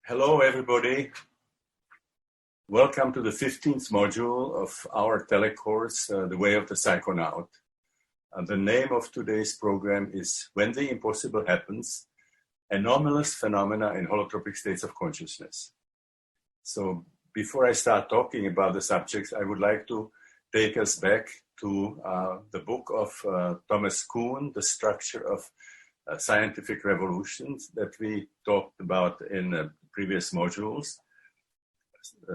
Hello, everybody. Welcome to the 15th module of our telecourse, The Way of the Psychonaut. The name of today's program is When the Impossible Happens, Anomalous Phenomena in Holotropic States of Consciousness. So before I start talking about the subjects, I would like to take us back to the book of Thomas Kuhn, The Structure of Scientific Revolutions, that we talked about in previous modules.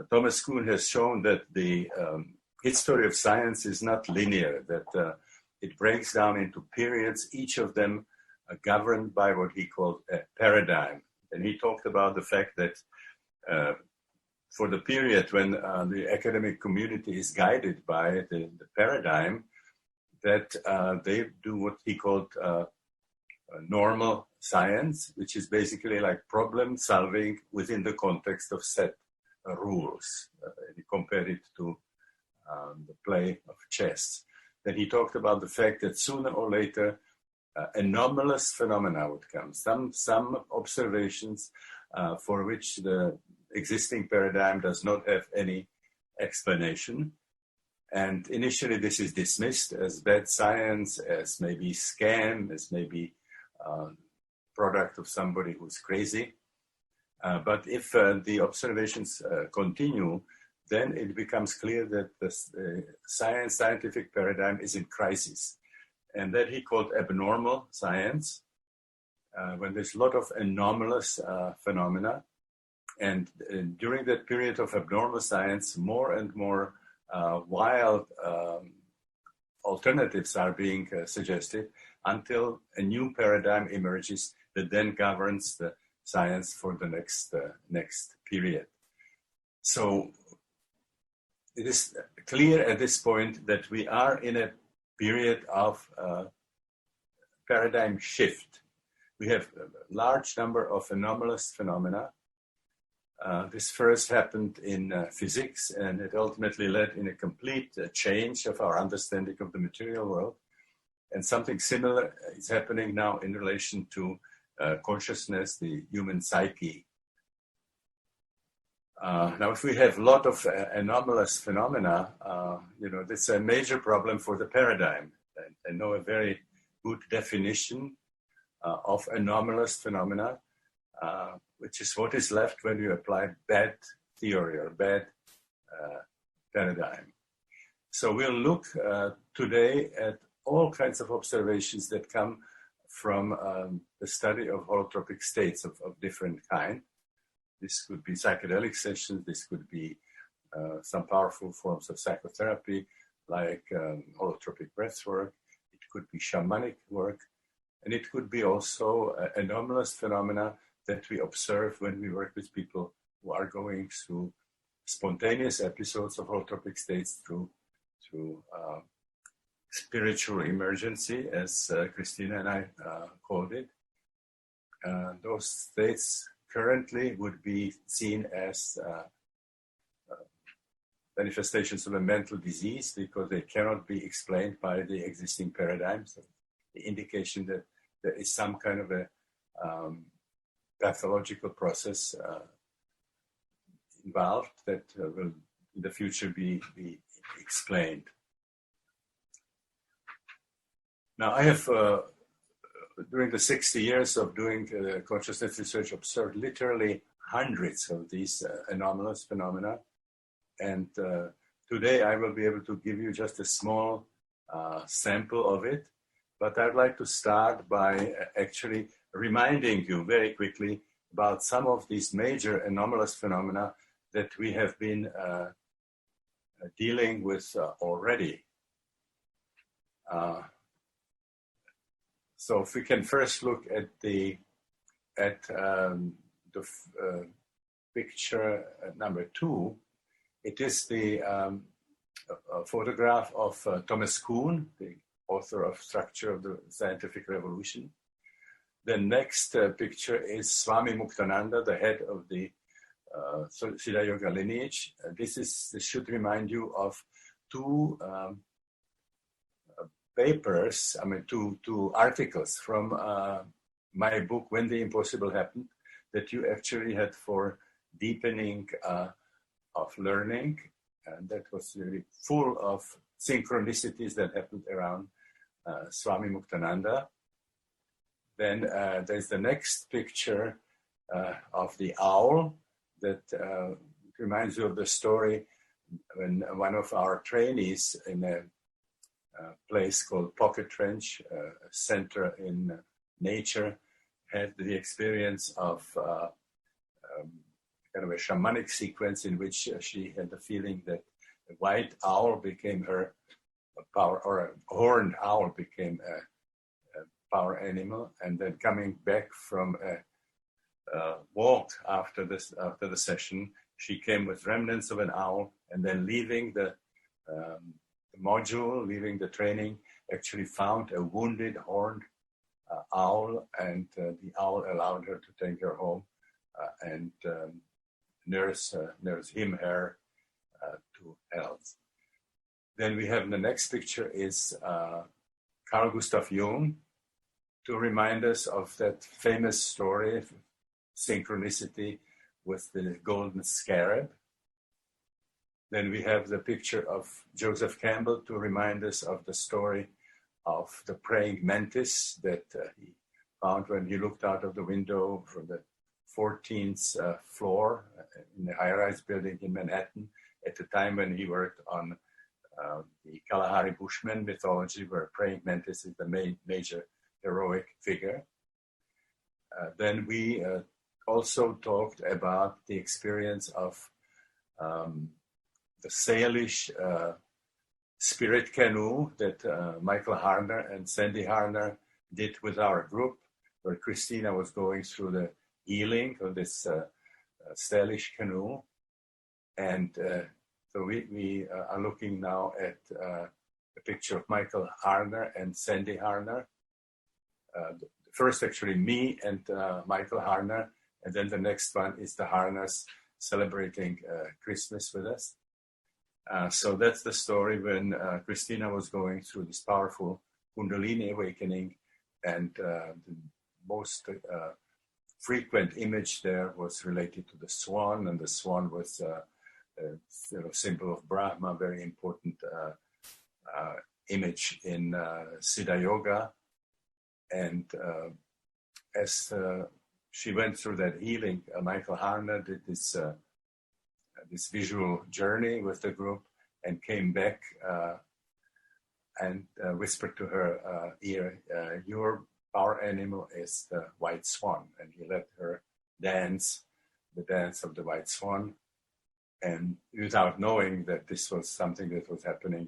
Thomas Kuhn has shown that the history of science is not linear, that it breaks down into periods, each of them governed by what he called a paradigm. And he talked about the fact that for the period when the academic community is guided by the paradigm, that they do what he called normal science, which is basically like problem solving within the context of set rules. He compared it to the play of chess. Then he talked about the fact that sooner or later anomalous phenomena would come, some observations for which the existing paradigm does not have any explanation. And initially this is dismissed as bad science, as maybe scam, as maybe product of somebody who's crazy. But if the observations continue, then it becomes clear that the scientific paradigm is in crisis. And that he called abnormal science, when there's a lot of anomalous phenomena. And during that period of abnormal science, more and more wild alternatives are being suggested until a new paradigm emerges that then governs the science for the next period. So it is clear at this point that we are in a period of paradigm shift. We have a large number of anomalous phenomena. This first happened in physics, and it ultimately led in a complete change of our understanding of the material world. And something similar is happening now in relation to consciousness, the human psyche. Now, if we have a lot of anomalous phenomena, that's a major problem for the paradigm. I know a very good definition of anomalous phenomena, which is what is left when you apply bad theory or bad paradigm. So we'll look today at all kinds of observations that come from the study of holotropic states of different kind. This could be psychedelic sessions, this could be some powerful forms of psychotherapy like holotropic breath work, it could be shamanic work, and it could be also anomalous phenomena that we observe when we work with people who are going through spontaneous episodes of holotropic states through spiritual emergency, as Christina and I called it. Those states currently would be seen as manifestations of a mental disease because they cannot be explained by the existing paradigms. So the indication that there is some kind of a pathological process involved that will in the future be explained. Now, I have, during the 60 years of doing consciousness research, observed literally hundreds of these anomalous phenomena. And today I will be able to give you just a small sample of it. But I'd like to start by actually reminding you very quickly about some of these major anomalous phenomena that we have been dealing with already. So if we can first look at the picture number 2, it is the photograph of Thomas Kuhn, the author of Structure of the Scientific Revolution. The next picture is Swami Muktananda, the head of the Siddha Yoga lineage. This should remind you of two papers, two articles from my book, When the Impossible Happened, that you actually had for deepening of learning. And that was really full of synchronicities that happened around Swami Muktananda. Then there's the next picture of the owl that reminds you of the story when one of our trainees in a place called Pocket Trench, a center in nature, had the experience of kind of a shamanic sequence in which she had the feeling that a white owl became her power, or a horned owl became a power animal, and then coming back from a walk after the session, she came with remnants of an owl, and then leaving the module, leaving the training, actually found a wounded horned owl, and the owl allowed her to take her home and nurse her to health. Then we have the next picture is Carl Gustav Jung, to remind us of that famous story, synchronicity with the golden scarab. Then we have the picture of Joseph Campbell to remind us of the story of the praying mantis that he found when he looked out of the window from the 14th floor in a high-rise building in Manhattan at the time when he worked on the Kalahari Bushman mythology, where praying mantis is the major heroic figure. Then we also talked about the experience of the Salish spirit canoe that Michael Harner and Sandy Harner did with our group, where Christina was going through the healing of this Salish canoe. And so we are looking now at a picture of Michael Harner and Sandy Harner. First, actually, me and Michael Harner, and then the next one is the Harners celebrating Christmas with us. So that's the story when Christina was going through this powerful Kundalini awakening, and the most frequent image there was related to the swan, and the swan was a symbol of Brahma, very important image in Siddha Yoga. And as she went through that healing, Michael Harner did this visual journey with the group and came back and whispered to her ear, your power animal is the white swan. And he let her dance the dance of the white swan, and without knowing that this was something that was happening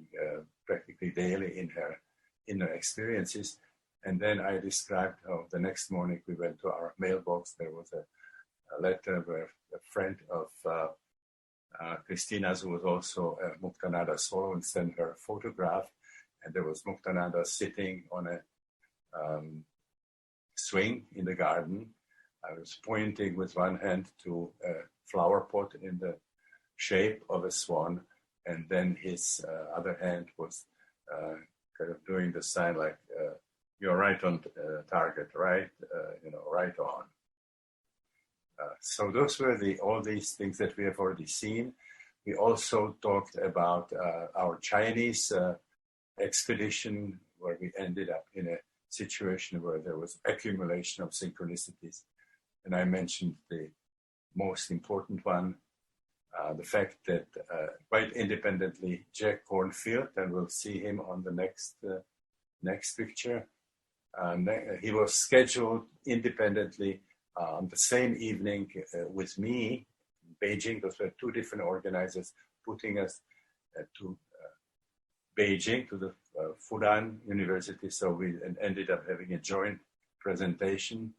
practically daily in her inner experiences. And then I described how the next morning we went to our mailbox. There was a letter where a friend of Christina's, who was also a Muktananda soul, and sent her a photograph. And there was Muktananda sitting on a swing in the garden. I was pointing with one hand to a flower pot in the shape of a swan, and then his other hand was kind of doing the sign like, you're right on target, right? Right on. So those were all these things that we have already seen. We also talked about our Chinese expedition, where we ended up in a situation where there was accumulation of synchronicities. And I mentioned the most important one, the fact that quite independently, Jack Cornfield, and we'll see him on the next picture, he was scheduled independently on the same evening with me in Beijing. Those were two different organizers putting us to Beijing, to the Fudan University. So we ended up having a joint presentation.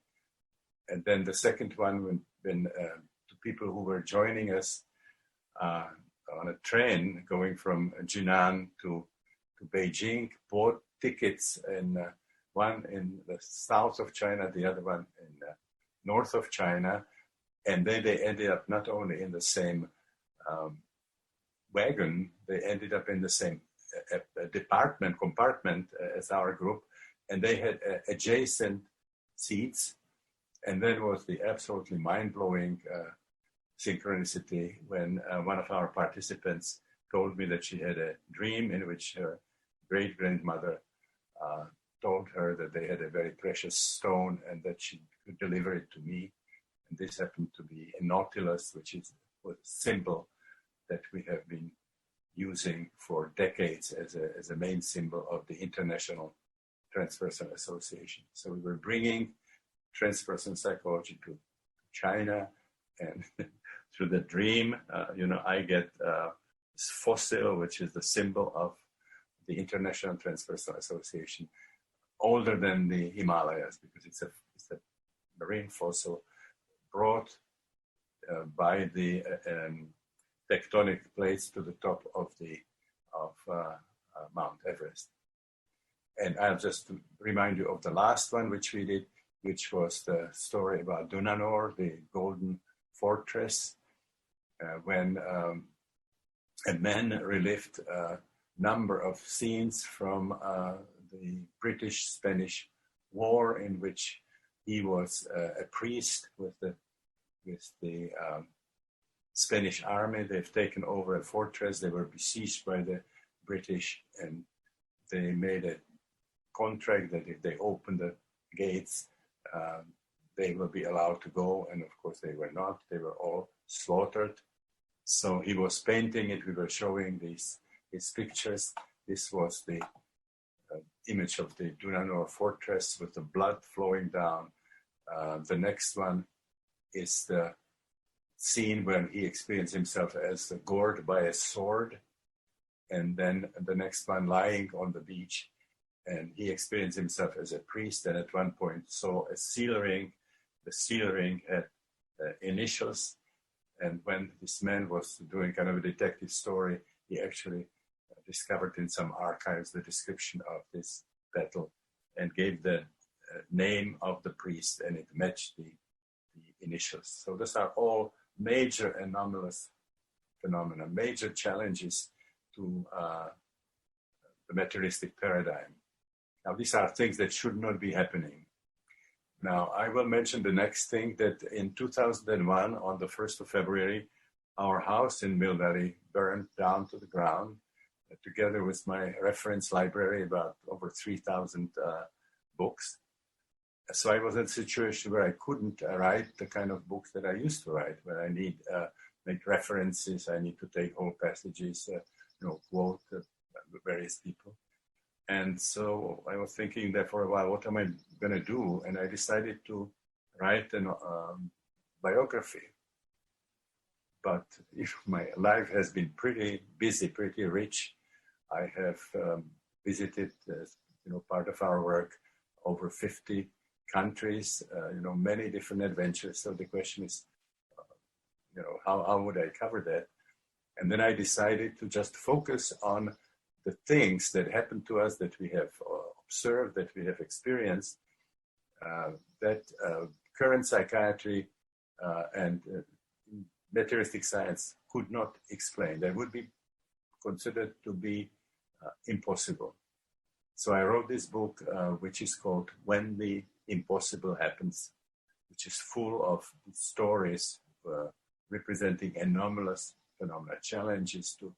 And then the second one, when the people who were joining us on a train going from Jinan to Beijing bought tickets, and one in the south of China, the other one in the north of China. And then they ended up not only in the same wagon, they ended up in the same compartment as our group. And they had adjacent seats. And then was the absolutely mind-blowing synchronicity when one of our participants told me that she had a dream in which her great-grandmother told her that they had a very precious stone and that she could deliver it to me. And this happened to be a nautilus, which was a symbol that we have been using for decades as a main symbol of the International Transpersonal Association. So we were bringing transpersonal psychology to China, and through the dream, I get this fossil, which is the symbol of the International Transpersonal Association, older than the Himalayas, because it's a marine fossil brought by the tectonic plates to the top of Mount Everest. And I'll just remind you of the last one which we did, which was the story about Dunanore, the golden fortress, when a man relived a number of scenes from the British-Spanish War, in which he was a priest with the Spanish army. They've taken over a fortress. They were besieged by the British, and they made a contract that if they open the gates, they will be allowed to go. And of course, they were not. They were all slaughtered. So he was painting it. We were showing his pictures. This was the image of the Dunanore fortress with the blood flowing down. The next one is the scene when he experienced himself as gored by a sword. And then the next one lying on the beach, and he experienced himself as a priest, and at one point saw a seal ring. The seal ring had initials, and when this man was doing kind of a detective story, he actually discovered in some archives the description of this battle and gave the name of the priest, and it matched the initials. So these are all major anomalous phenomena, major challenges to the materialistic paradigm. Now, these are things that should not be happening. Now, I will mention the next thing, that in 2001, on the 1st of February, our house in Mill Valley burned down to the ground, together with my reference library, about over 3,000 books. So I was in a situation where I couldn't write the kind of books that I used to write, where I need make references, I need to take whole passages, quote various people. And so I was thinking there for a while, what am I going to do? And I decided to write a biography. But my life has been pretty busy, pretty rich. I have visited, part of our work, over 50 countries, many different adventures. So the question is, how would I cover that? And then I decided to just focus on the things that happened to us, that we have observed, that we have experienced, that current psychiatry and materialistic science could not explain. That would be considered to be impossible. So I wrote this book, which is called When the Impossible Happens, which is full of stories representing anomalous phenomena, challenges to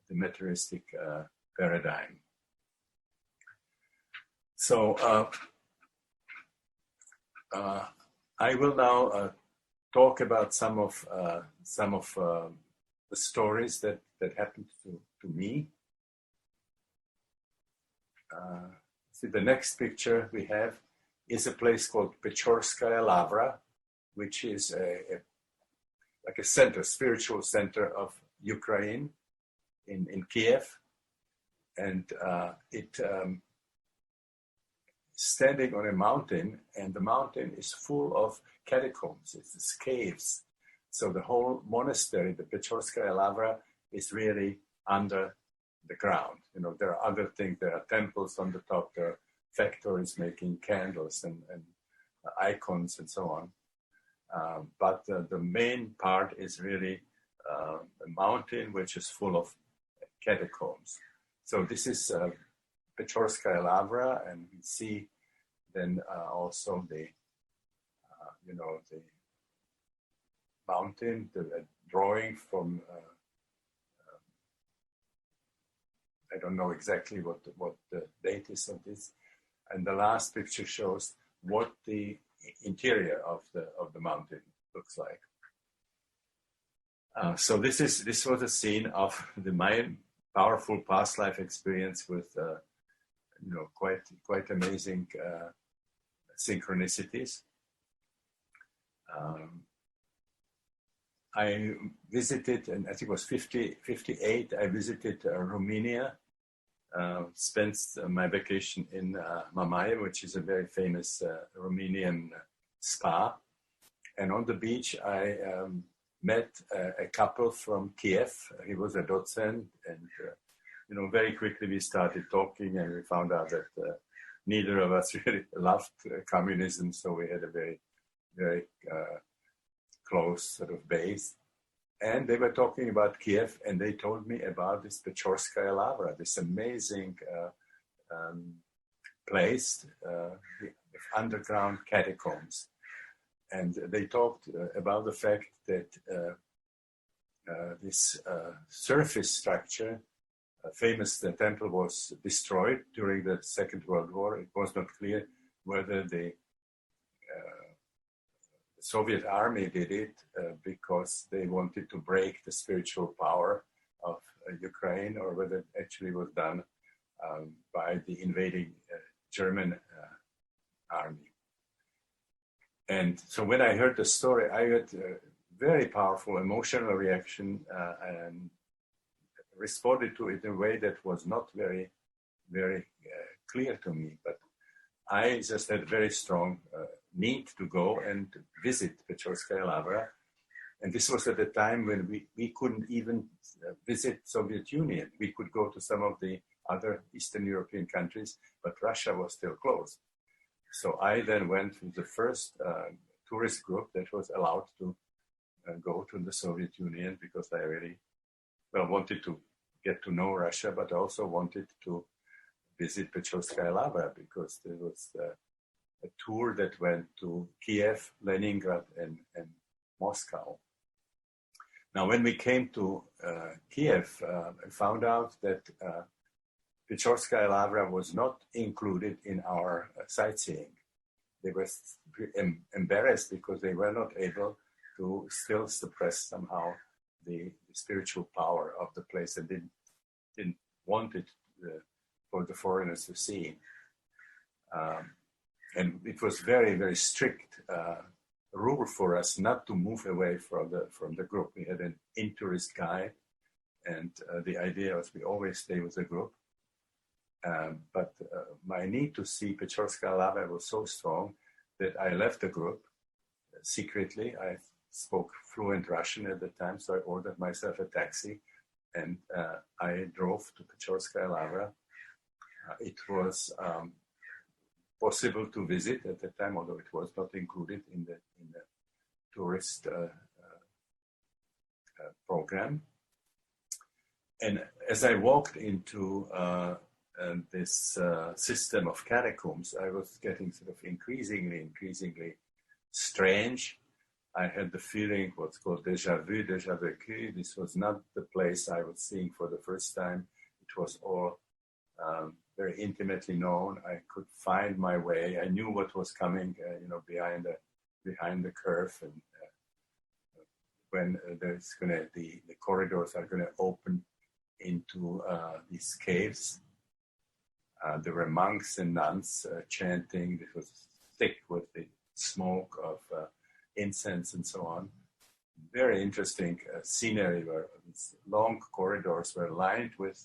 the materialistic paradigm. So I will now talk about some of the stories that happened to me. See, the next picture we have is a place called Pechorskaya Lavra, which is like a center, spiritual center of Ukraine in Kiev. And it standing on a mountain, and the mountain is full of catacombs, it's caves. So the whole monastery, the Pechorskaya Lavra, is really under the ground. There are other things, there are temples on the top, there are factories making candles and icons and so on. But the main part is really a mountain which is full of catacombs. So this is Pechorskaya Lavra, and we see then also the the mountain, the drawing from, I don't know exactly what the date is of this. And the last picture shows what the interior of the mountain looks like. So this was a scene of my powerful past life experience with quite amazing synchronicities. I visited, and I think it was 58, I visited Romania, spent my vacation in Mamaia, which is a very famous Romanian spa. And on the beach, I met a couple from Kiev. He was a docent, and very quickly we started talking, and we found out that neither of us really loved communism, so we had a very, very close sort of base. And they were talking about Kiev, and they told me about this Pechorskaya Lavra, this amazing place with underground catacombs. And they talked about the fact that this surface structure, famous, the temple was destroyed during the Second World War. It was not clear whether the Soviet army did it because they wanted to break the spiritual power of Ukraine, or whether it actually was done by the invading German army. And so when I heard the story, I had a very powerful emotional reaction and responded to it in a way that was not very, very clear to me. But I just had very strong need to go and visit Pechorskaya Lavra. And this was at a time when we couldn't even visit Soviet Union. We could go to some of the other Eastern European countries, but Russia was still closed. So I then went with the first tourist group that was allowed to go to the Soviet Union, because I really wanted to get to know Russia, but also wanted to visit Pechorskaya Lavra, because there was a tour that went to Kiev, Leningrad, and Moscow. Now, when we came to Kiev, I found out that Pechorskaya Lavra was not included in our sightseeing. They were embarrassed because they were not able to still suppress somehow the spiritual power of the place, and didn't want it for the foreigners to see. And it was very, very strict rule for us not to move away from the group. We had an in-tourist guide, and the idea was we always stay with the group. But my need to see Pechorskaya Lavra was so strong that I left the group secretly. I spoke fluent Russian at the time, so I ordered myself a taxi, and I drove to Pechorskaya Lavra. It was possible to visit at the time, although it was not included in the tourist program. And as I walked into this system of catacombs, I was getting sort of increasingly strange. I had the feeling, what's called déjà vu, déjà vécu. This was not the place I was seeing for the first time. It was all very intimately known. I could find my way. I knew what was coming, behind the curve, and when there's the corridors are gonna open into these caves. There were monks and nuns chanting. It was thick with the smoke of incense and so on. Very interesting scenery where these long corridors were lined with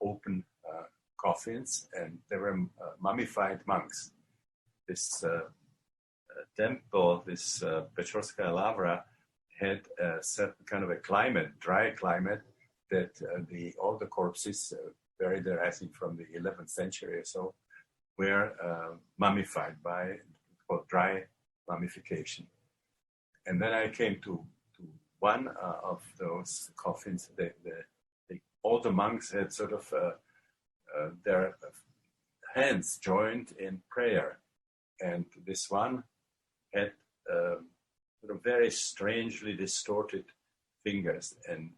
open coffins, and there were mummified monks. This temple, this Pechorskaya Lavra, had a certain kind of a climate, dry climate, that all the corpses buried there, I think from the 11th century or so, were mummified by dry mummification. And then I came to one of those coffins. All the monks had sort of their hands joined in prayer, and this one had sort of very strangely distorted fingers, and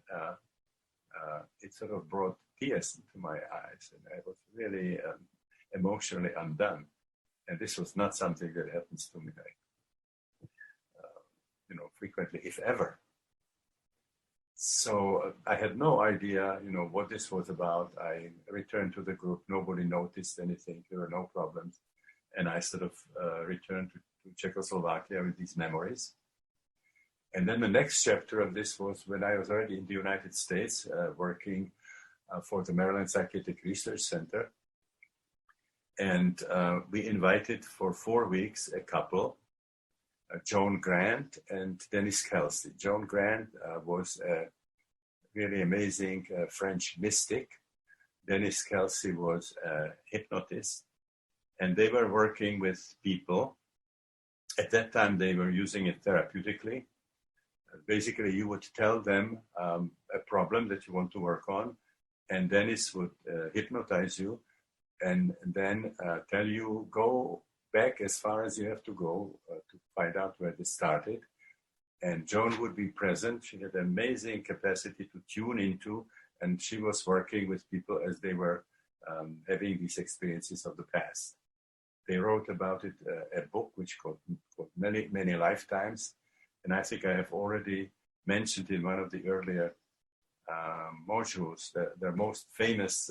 it sort of brought tears into my eyes, and I was really emotionally undone. And this was not something that happens to me, frequently, if ever. So I had no idea, what this was about. I returned to the group. Nobody noticed anything. There were no problems. And I sort of returned to Czechoslovakia with these memories. And then the next chapter of this was when I was already in the United States, working for the Maryland Psychiatric Research Center. And we invited for 4 weeks a couple, Joan Grant and Dennis Kelsey. Joan Grant was a really amazing French mystic. Dennis Kelsey was a hypnotist. And they were working with people. At that time, they were using it therapeutically. Basically, you would tell them a problem that you want to work on, and Dennis would hypnotize you and then tell you, go back as far as you have to go to find out where this started. And Joan would be present. She had amazing capacity to tune into, and she was working with people as they were having these experiences of the past. They wrote about it a book which called Many, Many Lifetimes. And I think I have already mentioned in one of the earlier modules their most famous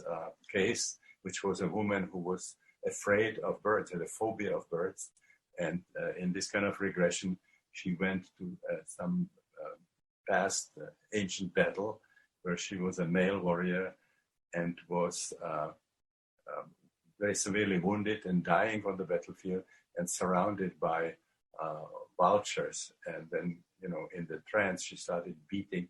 case, which was a woman who was afraid of birds, had a phobia of birds. And in this kind of regression, she went to some past ancient battle where she was a male warrior and was very severely wounded and dying on the battlefield and surrounded by vultures. And then, in the trance, she started beating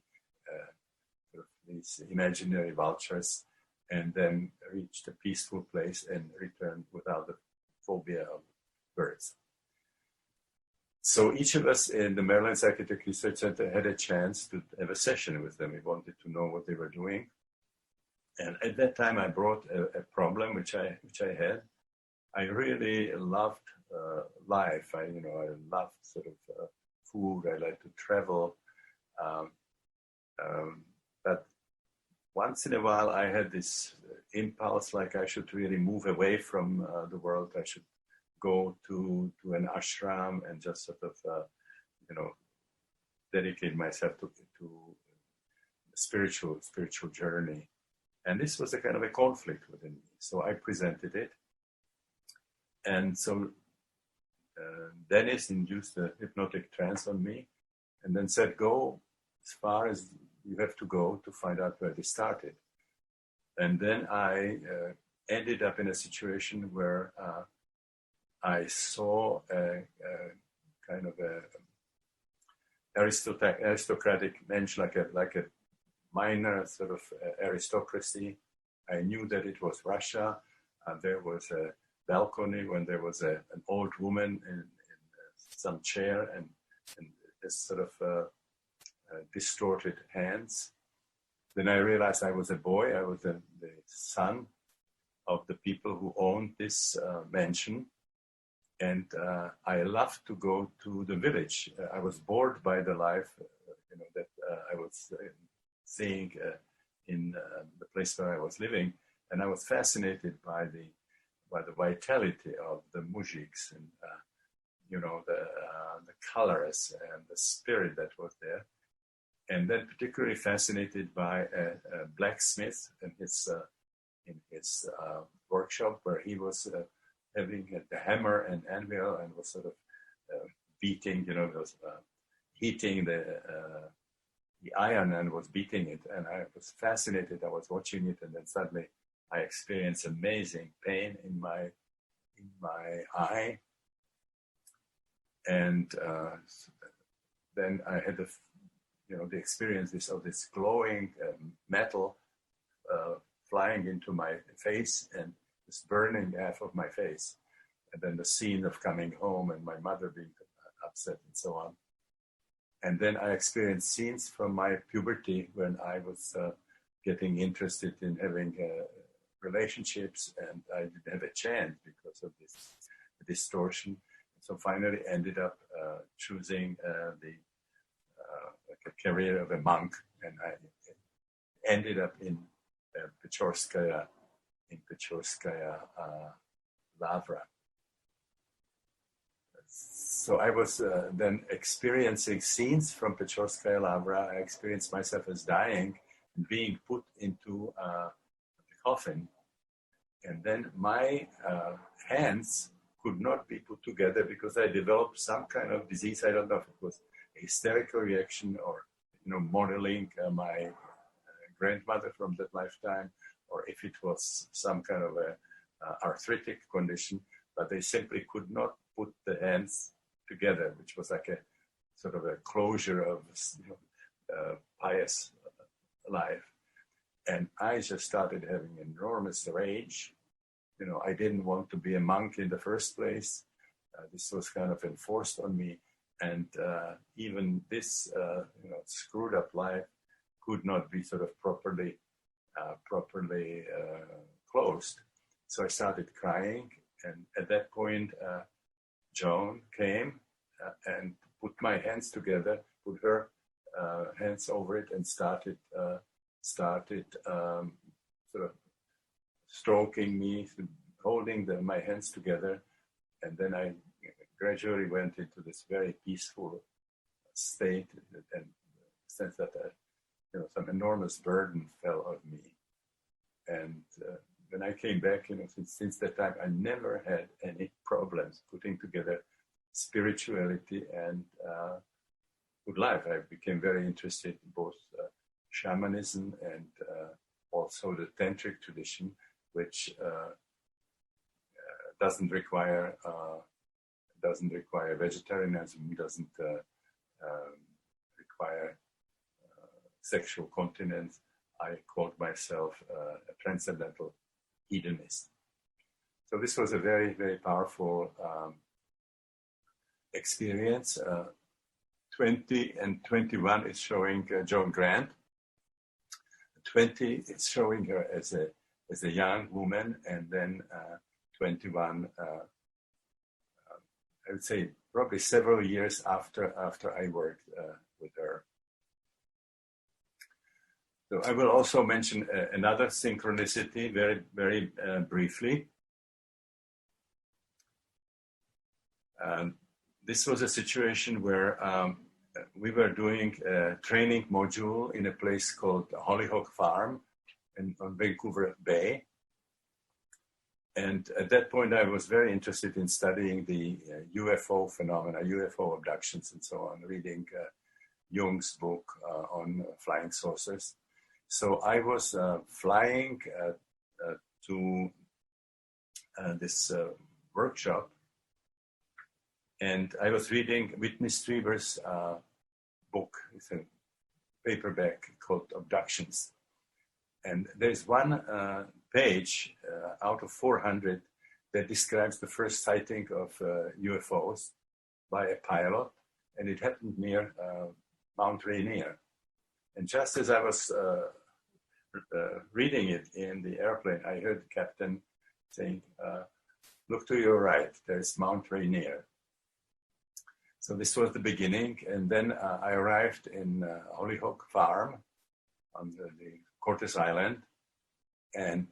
these imaginary vultures and then reached a peaceful place and returned without the phobia of birds. So each of us in the Maryland Psychiatric Research Center had a chance to have a session with them. We wanted to know what they were doing. And at that time, I brought a problem which I had. I really loved life. I loved sort of food. I like to travel. But once in a while, I had this impulse, like I should really move away from the world. I should go to an ashram and just sort of, dedicate myself to a spiritual journey. And this was a kind of a conflict within me. So I presented it. And so Dennis induced a hypnotic trance on me and then said, go as far as you have to go to find out where this started. And then I ended up in a situation where I saw a kind of a aristocratic bench, like a minor sort of aristocracy. I knew that it was Russia. There was a balcony when there was an old woman in some chair and this sort of distorted hands. Then I realized I was a boy. I was the son of the people who owned this mansion. And I loved to go to the village. I was bored by the life, that I was seeing in the place where I was living, and I was fascinated by the vitality of the mujiks and the colors and the spirit that was there, and then particularly fascinated by a blacksmith in his workshop where he was having the hammer and anvil and was sort of beating, was heating the iron and was beating it. And I was fascinated. I was watching it, and then suddenly I experienced amazing pain in my eye. And then I had the experience of this glowing metal flying into my face and this burning half of my face. And then the scene of coming home and my mother being upset and so on. And then I experienced scenes from my puberty when I was getting interested in having relationships, and I didn't have a chance because of this distortion. so finally ended up choosing like a career of a monk, and I ended up in Pechorskaya Lavra. So I was then experiencing scenes from Pechorskaya Lavra. I experienced myself as dying and being put into the coffin. And then my hands could not be put together because I developed some kind of disease. I don't know if it was a hysterical reaction or, modeling my grandmother from that lifetime, or if it was some kind of a arthritic condition, but they simply could not put the hands together, which was like a sort of a closure of pious life. And I just started having enormous rage. I didn't want to be a monk in the first place. This was kind of enforced on me. And even this, screwed up life could not be sort of properly closed. So I started crying. And at that point, Joan came and put my hands together, put her hands over it, and started sort of stroking me, holding my hands together. And then I gradually went into this very peaceful state, and the sense that some enormous burden fell on me. And when I came back, since that time, I never had any problems putting together spirituality and good life. I became very interested in both shamanism and also the tantric tradition, which doesn't require vegetarianism, doesn't require sexual continence. I called myself a transcendental hedonist. So this was a very, very powerful experience. 20 and 21 is showing Joan Grant. 20 is showing her as a young woman, and then 21, I would say probably several years after I worked with her. So I will also mention another synchronicity very, very briefly. This was a situation where we were doing a training module in a place called Hollyhock Farm on Vancouver Bay. And at that point, I was very interested in studying the UFO phenomena, UFO abductions and so on, reading Jung's book on flying saucers. So I was flying to this workshop, and I was reading Whitney Strieber's book. It's a paperback called Abductions. And there's one page out of 400 that describes the first sighting of UFOs by a pilot, and it happened near Mount Rainier. And just as I was reading it in the airplane, I heard the captain saying, "Look to your right, there's Mount Rainier." So this was the beginning, and then I arrived in Hollyhock Farm on the Cortes Island, and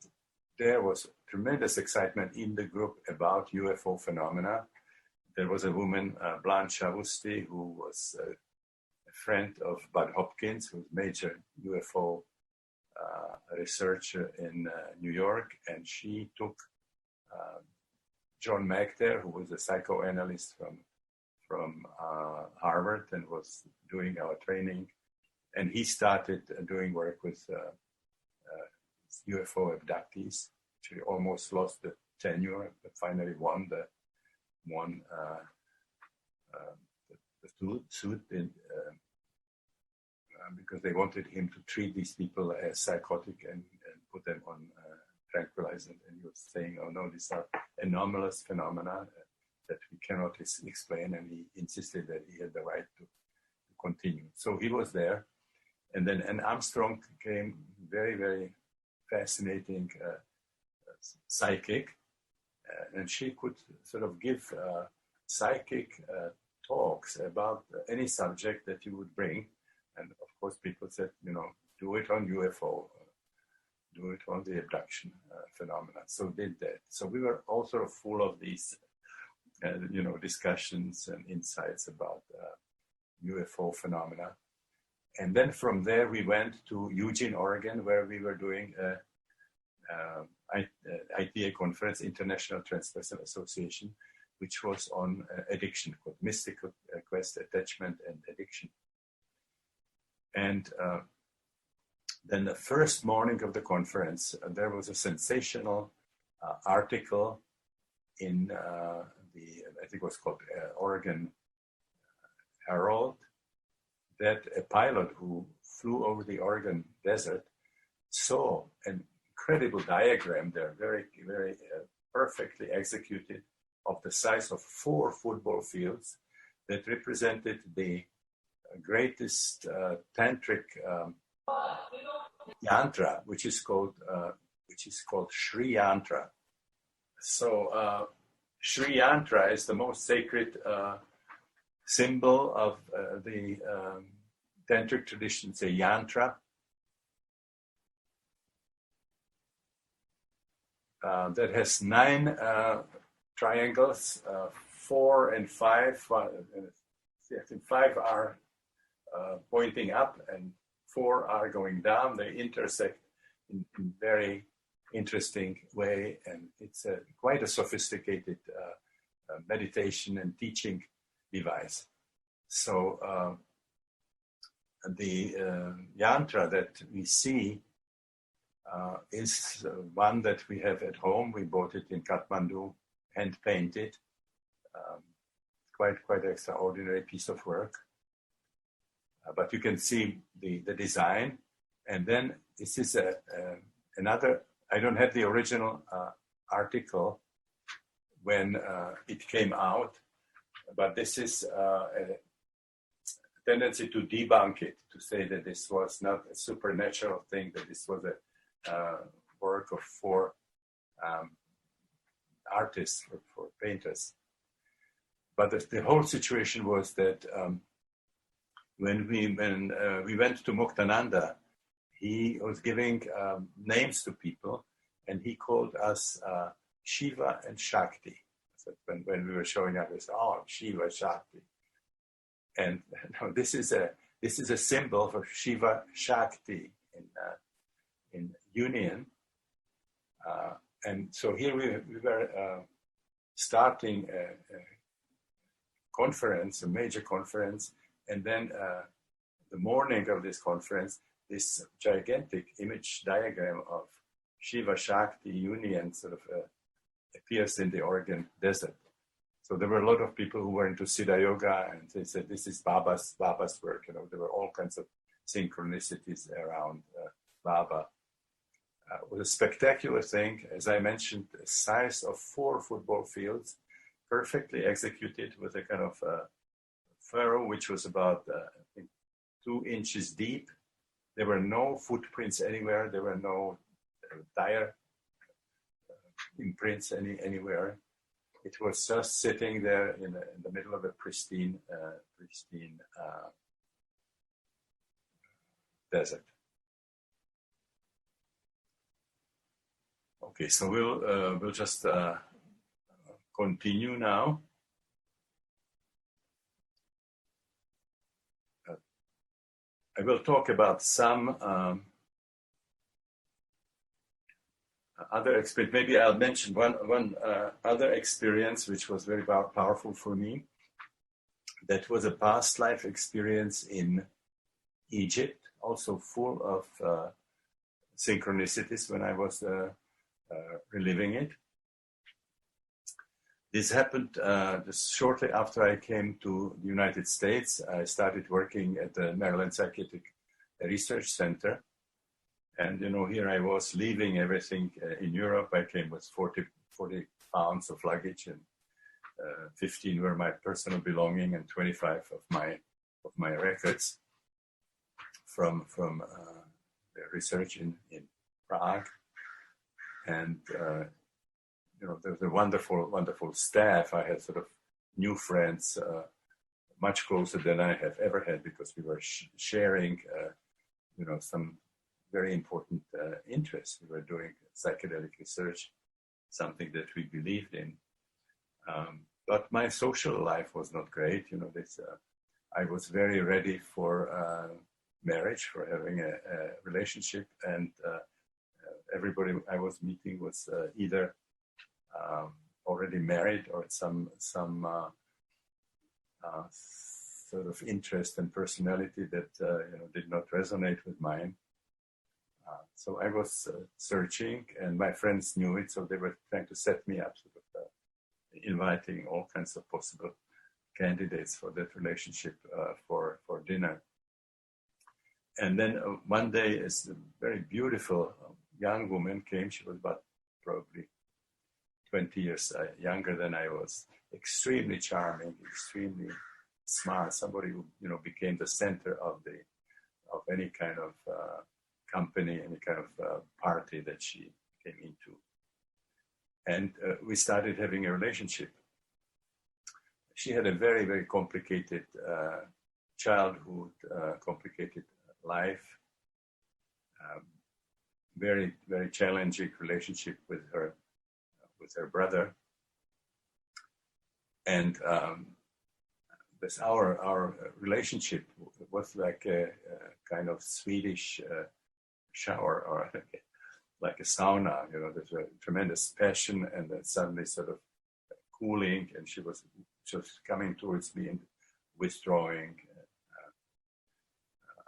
there was tremendous excitement in the group about UFO phenomena. There was a woman, Blanche Chavusti, who was a friend of Bud Hopkins, who's a major UFO researcher in New York, and she took John Magter, who was a psychoanalyst from Harvard and was doing our training, and he started doing work with UFO abductees. Actually, almost lost the tenure, but finally won the suit because they wanted him to treat these people as psychotic and put them on tranquilizers. And he was saying, "Oh no, these are anomalous phenomena that we cannot explain," and he insisted that he had the right to continue. So he was there. And then Anne Armstrong came, very, very fascinating psychic, and she could sort of give psychic talks about any subject that you would bring. And of course, people said, do it on UFO, do it on the abduction phenomena. So did that. So we were all sort of full of these, discussions and insights about UFO phenomena. And then from there, we went to Eugene, Oregon, where we were doing ITA conference, International Transpersonal Association, which was on addiction, called Mystical Quest, Attachment, and Addiction. And then the first morning of the conference, there was a sensational article in I think it was called Oregon Herald, that a pilot who flew over the Oregon desert saw an incredible diagram there, very, very perfectly executed, of the size of 4 football fields that represented the greatest tantric yantra, which is called Sri Yantra. So Sri Yantra is the most sacred symbol of the tantric tradition, say yantra. That has 9 triangles, 4 and 5. I think 5 are pointing up and 4 are going down. They intersect in very interesting way, and it's quite a sophisticated meditation and teaching device. So the yantra that we see is one that we have at home. We bought it in Kathmandu, hand painted. Quite extraordinary piece of work. But you can see the design, and then this is another. I don't have the original article when it came out, but this is a tendency to debunk it, to say that this was not a supernatural thing, that this was a work of 4 artists, for painters. But the whole situation was that when we went to Muktananda, he was giving names to people, and he called us Shiva and Shakti. So when we were showing up, we said, "Oh, Shiva, Shakti," and this is a symbol for Shiva Shakti in union. And so here we were starting a conference, a major conference, and then the morning of this conference, this gigantic image diagram of Shiva Shakti union sort of appears in the Oregon desert. So there were a lot of people who were into Siddha Yoga, and they said, this is Baba's work. There were all kinds of synchronicities around Baba. It was a spectacular thing. As I mentioned, the size of 4 football fields, perfectly executed with a kind of furrow, which was about, I think, 2 inches deep. There were no footprints anywhere. There were no tire imprints anywhere. It was just sitting there in the middle of a pristine desert. Okay, so we'll just continue now. I will talk about some other experience. Maybe I'll mention one other experience which was very powerful for me. That was a past life experience in Egypt, also full of synchronicities when I was reliving it. This happened just shortly after I came to the United States. I started working at the Maryland Psychiatric Research Center. And, here I was leaving everything in Europe. I came with 40 pounds of luggage, and 15 were my personal belonging, and 25 of my records from the research in Prague. And there was a wonderful staff. I had sort of new friends, much closer than I have ever had, because we were sharing, some very important interests. We were doing psychedelic research, something that we believed in. But my social life was not great. I was very ready for marriage, for having a relationship, and everybody I was meeting was either already married or some sort of interest and personality that did not resonate with mine. So I was searching, and my friends knew it, so they were trying to set me up, sort of inviting all kinds of possible candidates for that relationship for dinner. And then one day, a very beautiful young woman came. She was about probably 20 years younger than I was. Extremely charming, extremely smart. Somebody who became the center of any kind of company, any kind of party that she came into. And we started having a relationship. She had a very, very complicated childhood, complicated life, very, very challenging relationship with her brother. And this our relationship was like a kind of Swedish shower, or like a sauna. There's a tremendous passion, and then suddenly sort of cooling, and she was just coming towards me and withdrawing.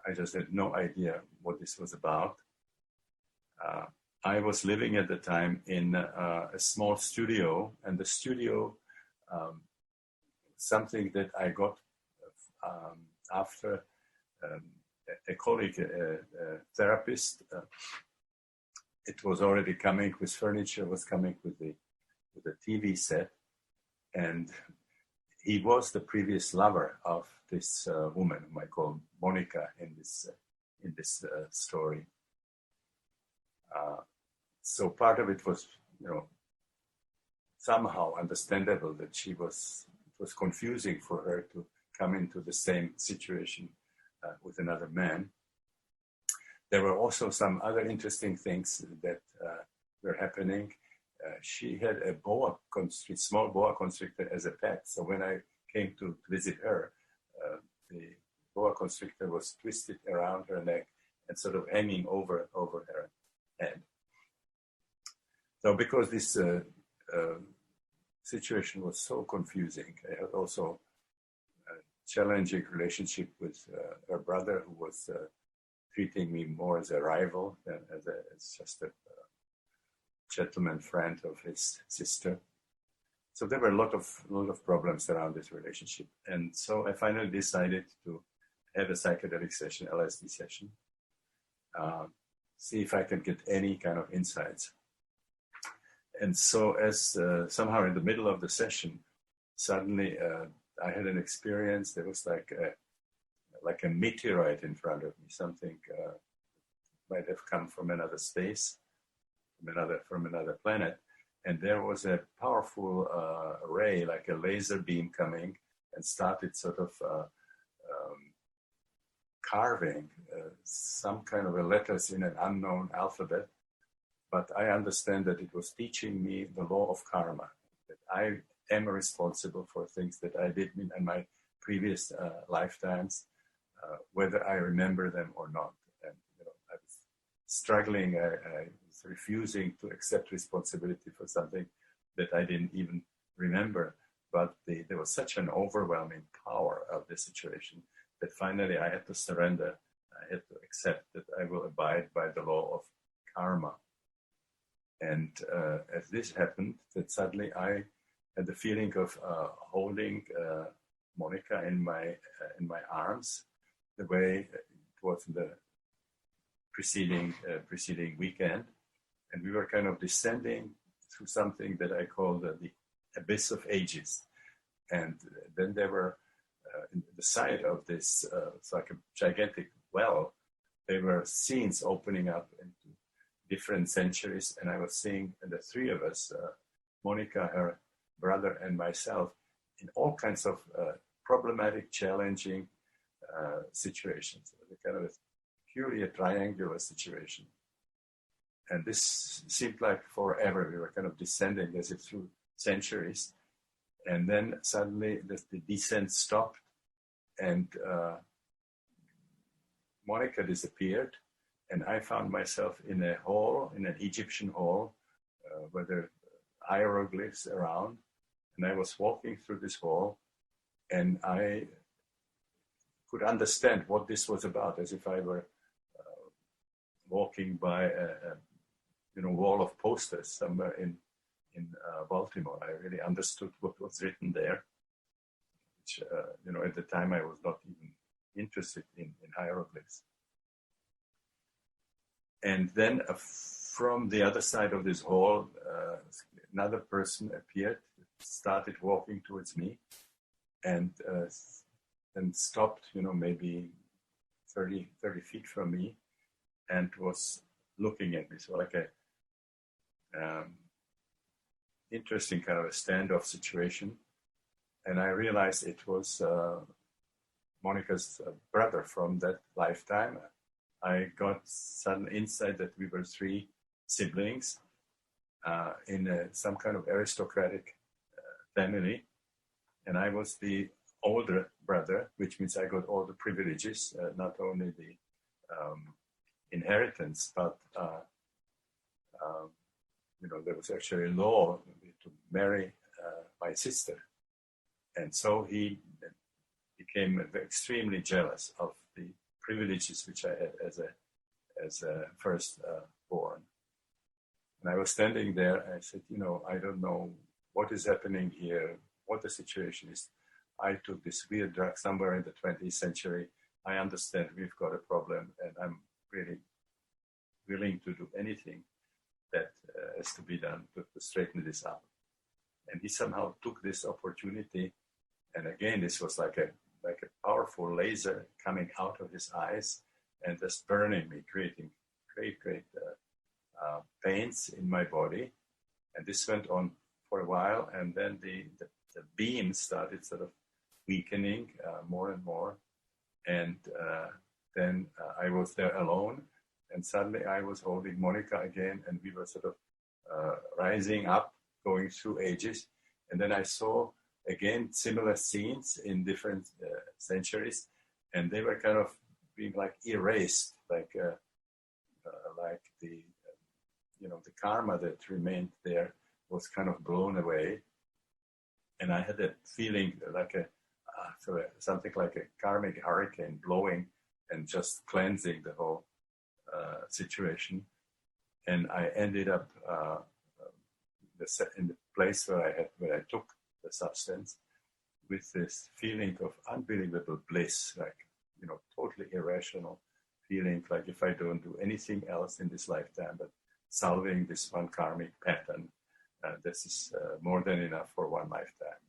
I just had no idea what this was about. I was living at the time in a small studio, and the studio, something that I got after a colleague, a therapist. It was already coming with furniture, was coming with the TV set, and he was the previous lover of this woman, whom I call Monica in this story. So part of it was, somehow understandable that it was confusing for her to come into the same situation with another man. There were also some other interesting things that were happening. She had a small boa constrictor as a pet. So when I came to visit her, the boa constrictor was twisted around her neck and sort of hanging over her head. So because this situation was so confusing, I had also a challenging relationship with her brother, who was treating me more as a rival than as just a gentleman friend of his sister. So there were a lot of problems around this relationship. And so I finally decided to have a psychedelic session, LSD session, see if I can get any kind of insights. And so as somehow in the middle of the session, suddenly I had an experience that was like a meteorite in front of me. Something might have come from another space, from another planet. And there was a powerful ray, like a laser beam coming, and started sort of carving some kind of letters in an unknown alphabet. But I understand that it was teaching me the law of karma, that I am responsible for things that I did in my previous lifetimes, whether I remember them or not. And I was struggling, I was refusing to accept responsibility for something that I didn't even remember. But there was such an overwhelming power of the situation that finally I had to surrender. I had to accept that I will abide by the law of karma. And as this happened, that suddenly I had the feeling of holding Monica in my arms, the way it was in the preceding weekend, and we were kind of descending through something that I call the abyss of ages. And then there were in the side of this, it's like a gigantic well. There were scenes opening up into different centuries, and I was seeing the three of us, Monica, her brother, and myself, in all kinds of problematic, challenging situations. A kind of a peculiar triangular situation. And this seemed like forever. We were kind of descending as if through centuries. And then suddenly the descent stopped, and Monica disappeared. And I found myself in a hall, in an Egyptian hall, where there were hieroglyphs around. And I was walking through this hall, and I could understand what this was about, as if I were walking by a wall of posters somewhere in Baltimore. I really understood what was written there, which, at the time I was not even interested in hieroglyphs. And then from the other side of this hall, another person appeared, started walking towards me, and stopped, maybe 30 feet from me, and was looking at me. So like a interesting kind of a standoff situation. And I realized it was Monica's brother from that lifetime. I got some insight that we were 3 siblings in some kind of aristocratic family. And I was the older brother, which means I got all the privileges, not only the inheritance, but there was actually a law to marry my sister. And so he became extremely jealous of the privileges which I had as a first born. And I was standing there, and I said, I don't know what is happening here, what the situation is. I took this weird drug somewhere in the 20th century. I understand we've got a problem, and I'm really willing to do anything that has to be done to straighten this up. And he somehow took this opportunity, and again, this was like a powerful laser coming out of his eyes and just burning me, creating great pains in my body. And this went on for a while, and then the beam started sort of weakening more and more. And then I was there alone, and suddenly I was holding Monica again, and we were sort of rising up, going through ages. And then I saw again similar scenes in different centuries, and they were kind of being like erased, like the the karma that remained there was kind of blown away. And I had that feeling like something like a karmic hurricane blowing and just cleansing the whole situation. And I ended up in the place where I took the substance with this feeling of unbelievable bliss, like, totally irrational feeling, like if I don't do anything else in this lifetime but solving this one karmic pattern, this is more than enough for one lifetime.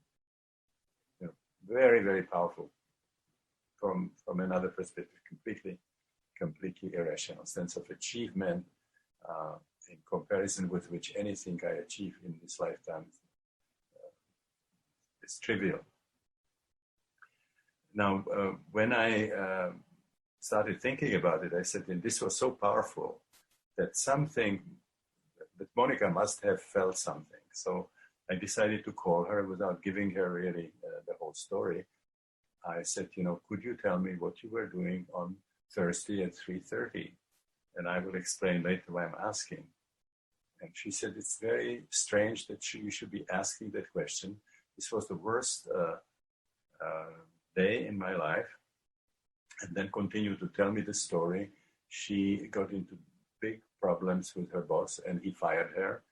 Very, very powerful from another perspective, completely irrational sense of achievement in comparison with which anything I achieve in this lifetime is trivial. Now, when I started thinking about it, I said, and this was so powerful that Monica must have felt something. So I decided to call her without giving her really the whole story. I said, could you tell me what you were doing on Thursday at 3:30? And I will explain later why I'm asking. And she said, it's very strange that you should be asking that question. This was the worst day in my life. And then continued to tell me the story. She got into big problems with her boss, and he fired her.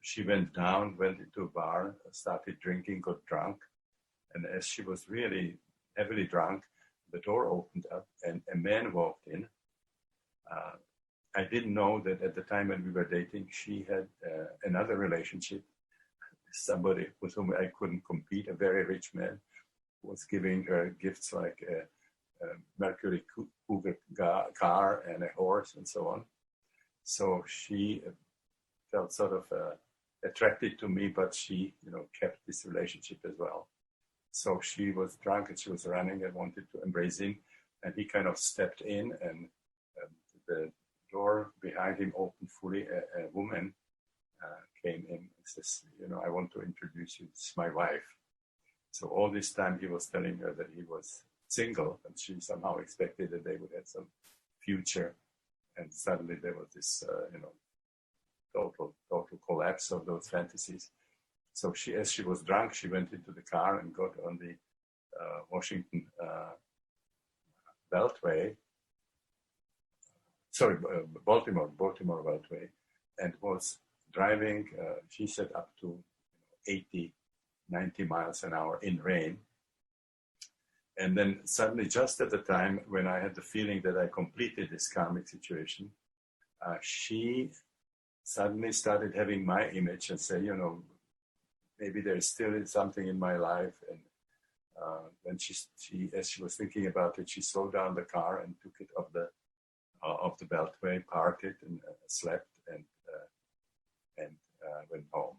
She went into a bar, started drinking, got drunk. And as she was really heavily drunk, the door opened up and a man walked in. I didn't know that at the time when we were dating, she had another relationship. Somebody with whom I couldn't compete, a very rich man, was giving her gifts like a Mercury Cougar car and a horse and so on. So she felt sort of attracted to me, but she, kept this relationship as well. So she was drunk and she was running and wanted to embrace him. And he kind of stepped in, and the door behind him opened fully. A woman came in and says, I want to introduce you. This is my wife. So all this time he was telling her that he was single, and she somehow expected that they would have some future. And suddenly there was this, total collapse of those fantasies. So as she was drunk, she went into the car and got on the Washington Beltway, Baltimore Beltway, and was driving, she said, up to 80, 90 miles an hour in rain. And then suddenly, just at the time when I had the feeling that I completed this karmic situation, she suddenly started having my image and say, maybe there is still something in my life. And then she, as she was thinking about it, she slowed down the car and took it off the Beltway, parked it, and slept and went home.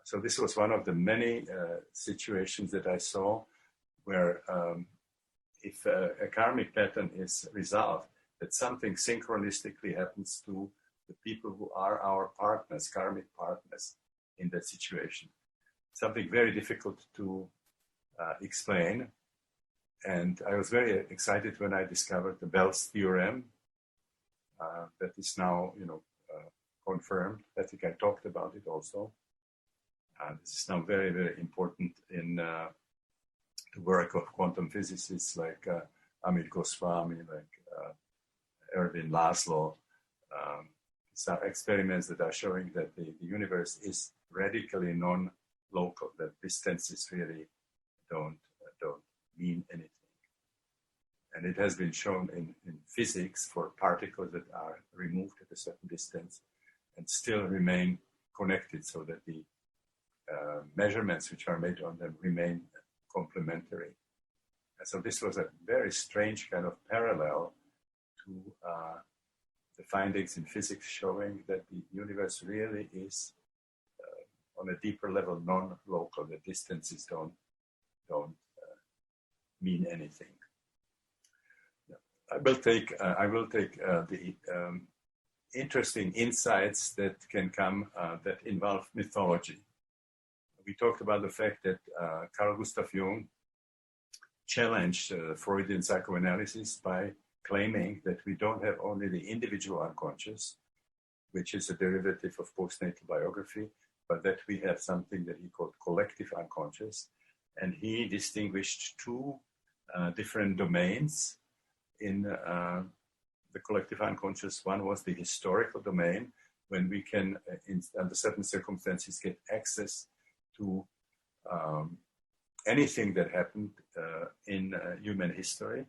So this was one of the many situations that I saw where if a karmic pattern is resolved, that something synchronistically happens to the people who are our partners, karmic partners in that situation. Something very difficult to explain. And I was very excited when I discovered the Bell's theorem that is now, confirmed. I think I talked about it also. This is now very, very important in the work of quantum physicists like Amit Goswami, like Erwin Laszlo. These are experiments that are showing that the universe is radically non-local, that distances really don't mean anything. And it has been shown in physics for particles that are removed at a certain distance and still remain connected, so that the measurements which are made on them remain complementary. And so this was a very strange kind of parallel to the findings in physics showing that the universe really is on a deeper level non-local. The distances don't mean anything. I will take the interesting insights that can come that involve mythology. We talked about the fact that Carl Gustav Jung challenged Freudian psychoanalysis by claiming that we don't have only the individual unconscious, which is a derivative of postnatal biography, but that we have something that he called collective unconscious. And he distinguished two different domains in the collective unconscious. One was the historical domain, when we can, under certain circumstances, get access to anything that happened in human history.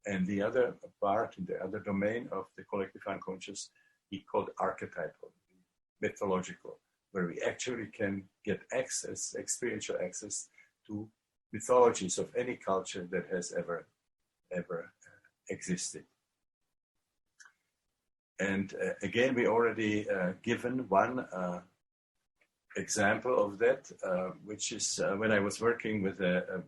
And the other part, the other domain of the collective unconscious, he called archetypal, mythological, where we actually can get access, experiential access to mythologies of any culture that has ever existed. And again, we already given one example of that, which is when I was working with a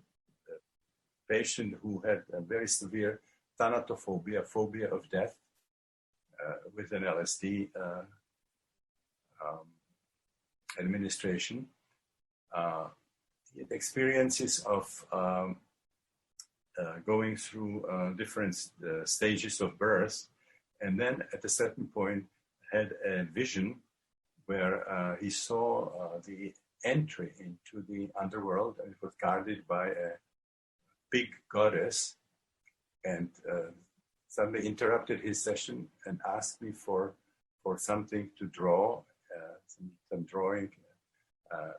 patient who had a very severe thanatophobia, phobia of death, with an LSD administration. Experiences of going through different stages of birth, and then at a certain point had a vision where he saw the entry into the underworld, and it was guarded by a big goddess, and suddenly interrupted his session and asked me for something to draw, some drawing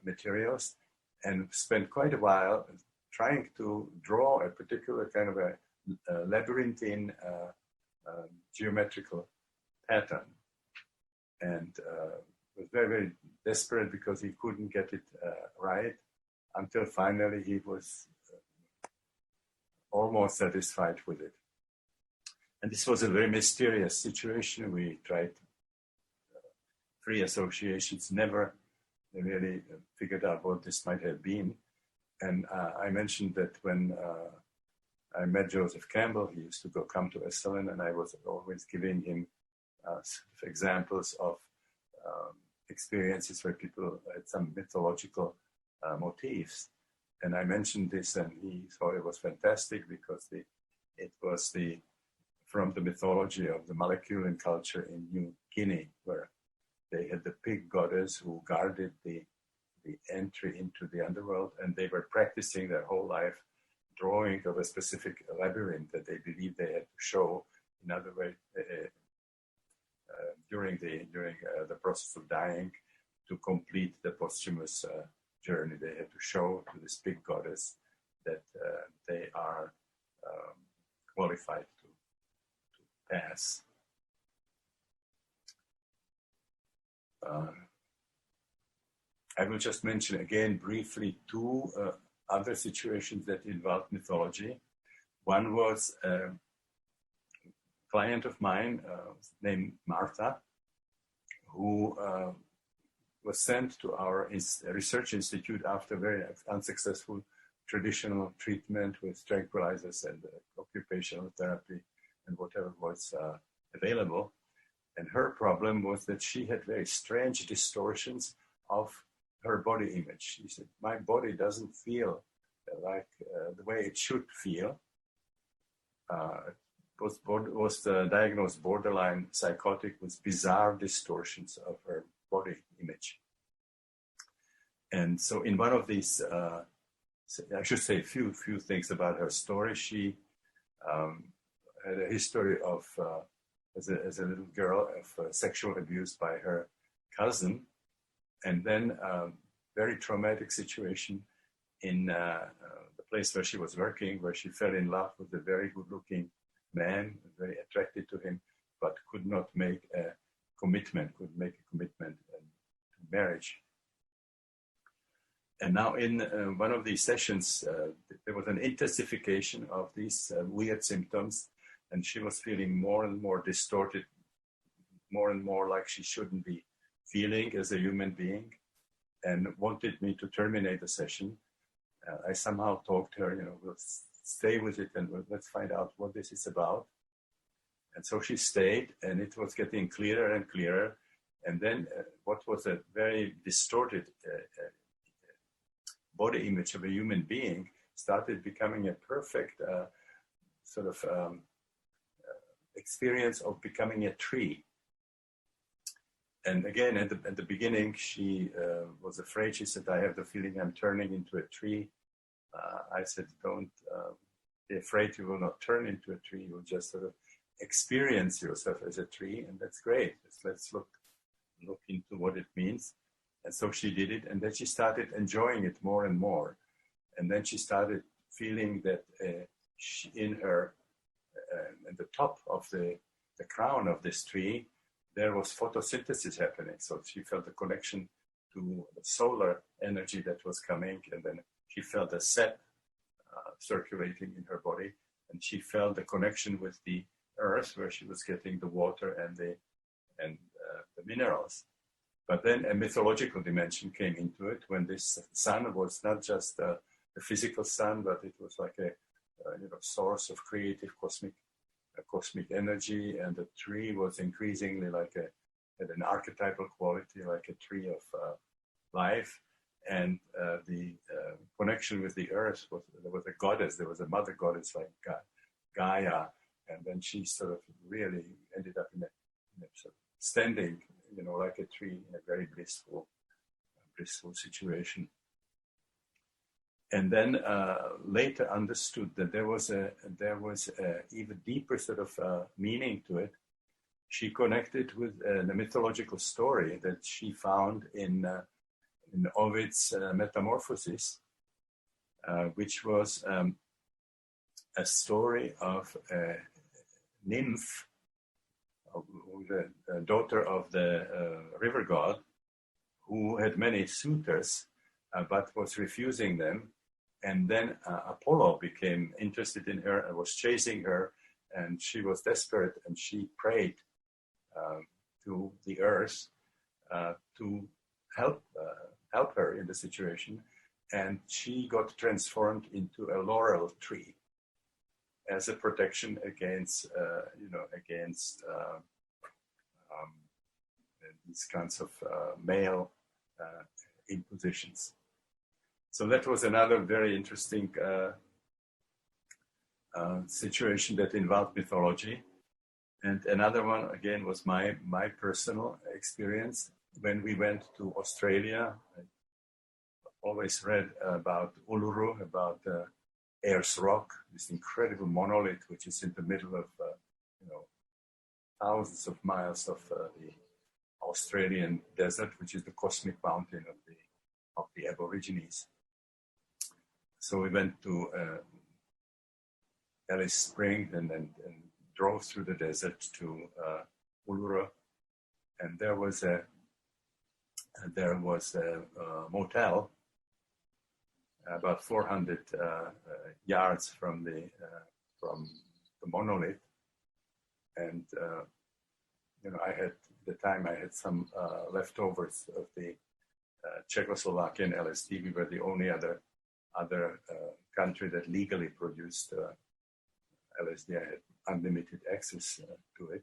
materials, and spent quite a while trying to draw a particular kind of a labyrinthine geometrical pattern, and was very, very desperate because he couldn't get it right, until finally he was almost satisfied with it. And this was a very mysterious situation. We tried free associations, never really figured out what this might have been. And I mentioned that when I met Joseph Campbell, he used to come to Esalen, and I was always giving him examples of experiences where people had some mythological motifs. And I mentioned this, and he thought it was fantastic because it was from the mythology of the Malaculan culture in New Guinea, where they had the pig goddess who guarded the entry into the underworld, and they were practicing their whole life drawing of a specific labyrinth that they believed they had to show. In other words, during the process of dying, to complete the posthumous journey, they had to show to this big goddess that they are qualified to pass. I will just mention again briefly two other situations that involved mythology. One was a client of mine named Martha, who was sent to our research institute after very unsuccessful traditional treatment with tranquilizers and occupational therapy and whatever was available. And her problem was that she had very strange distortions of her body image. She said, my body doesn't feel like the way it should feel. Was diagnosed borderline psychotic with bizarre distortions of her body image. And so in one of these, I should say a few things about her story. She had a history of, as a little girl, of sexual abuse by her cousin. And then very traumatic situation in the place where she was working, where she fell in love with a very good-looking man, very attracted to him, but could not make a commitment to marriage. And now in one of these sessions, there was an intensification of these weird symptoms, and she was feeling more and more distorted, more and more like she shouldn't be feeling as a human being, and wanted me to terminate the session. I somehow talked to her, we'll stay with it and let's find out what this is about. And so she stayed, and it was getting clearer and clearer. And then what was a very distorted body image of a human being started becoming a perfect experience of becoming a tree. And again, at the beginning, she was afraid. She said, I have the feeling I'm turning into a tree. I said, don't be afraid, you will not turn into a tree. You will just sort of experience yourself as a tree, and that's great. Let's look into what it means. And so she did it, and then she started enjoying it more and more. And then she started feeling that in her, at the top of the crown of this tree, there was photosynthesis happening. So she felt a connection to the solar energy that was coming, and then she felt a sap circulating in her body, and she felt the connection with the earth, where she was getting the water and the minerals. But then a mythological dimension came into it, when this sun was not just a physical sun, but it was like a source of creative cosmic energy, and the tree was increasingly had an archetypal quality, like a tree of life. And the connection with the earth there was a goddess, there was a mother goddess like Gaia, and then she sort of really ended up in a sort of standing, like a tree in a very blissful situation. And then later understood that there was a even deeper sort of meaning to it. She connected with the mythological story that she found in Ovid's Metamorphoses, which was a story of a nymph, the daughter of the river god, who had many suitors, but was refusing them. And then Apollo became interested in her and was chasing her, and she was desperate, and she prayed to the earth to help her in the situation. and she got transformed into a laurel tree as a protection against, against these kinds of male impositions. So that was another very interesting situation that involved mythology. And another one, again, was my personal experience. When we went to Australia, I always read about Uluru, about Ayers Rock, this incredible monolith, which is in the middle of, thousands of miles of the Australian desert, which is the cosmic mountain of the Aborigines. So we went to Alice Springs and drove through the desert to Uluru, and there was a motel about 400 yards from the monolith, and I had some leftovers of the Czechoslovakian LSD. We were the only other country that legally produced LSD. I had unlimited access to it.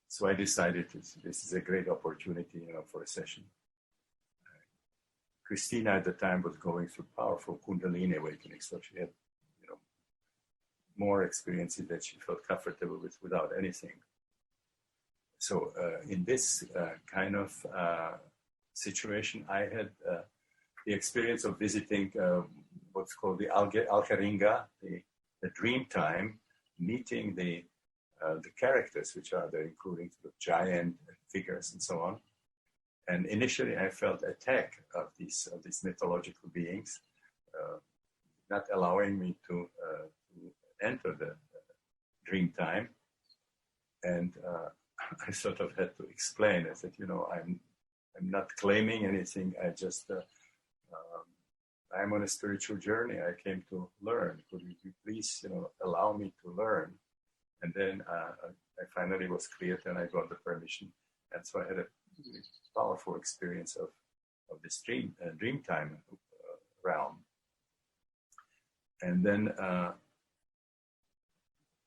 So I decided this is a great opportunity, for a session. Christina at the time was going through powerful Kundalini awakening, so she had, more experiences that she felt comfortable with without anything. So in this kind of situation, I had the experience of visiting what's called the Algeringa, the dream time, meeting the characters, which are there, including sort of giant figures and so on. And initially, I felt attack of these mythological beings, not allowing me to enter the dream time. And I sort of had to explain. I said, I'm not claiming anything. I just I'm on a spiritual journey. I came to learn. Could you please, allow me to learn? And then I finally was cleared, and I got the permission. And so I had a really powerful experience of this dream time realm. And then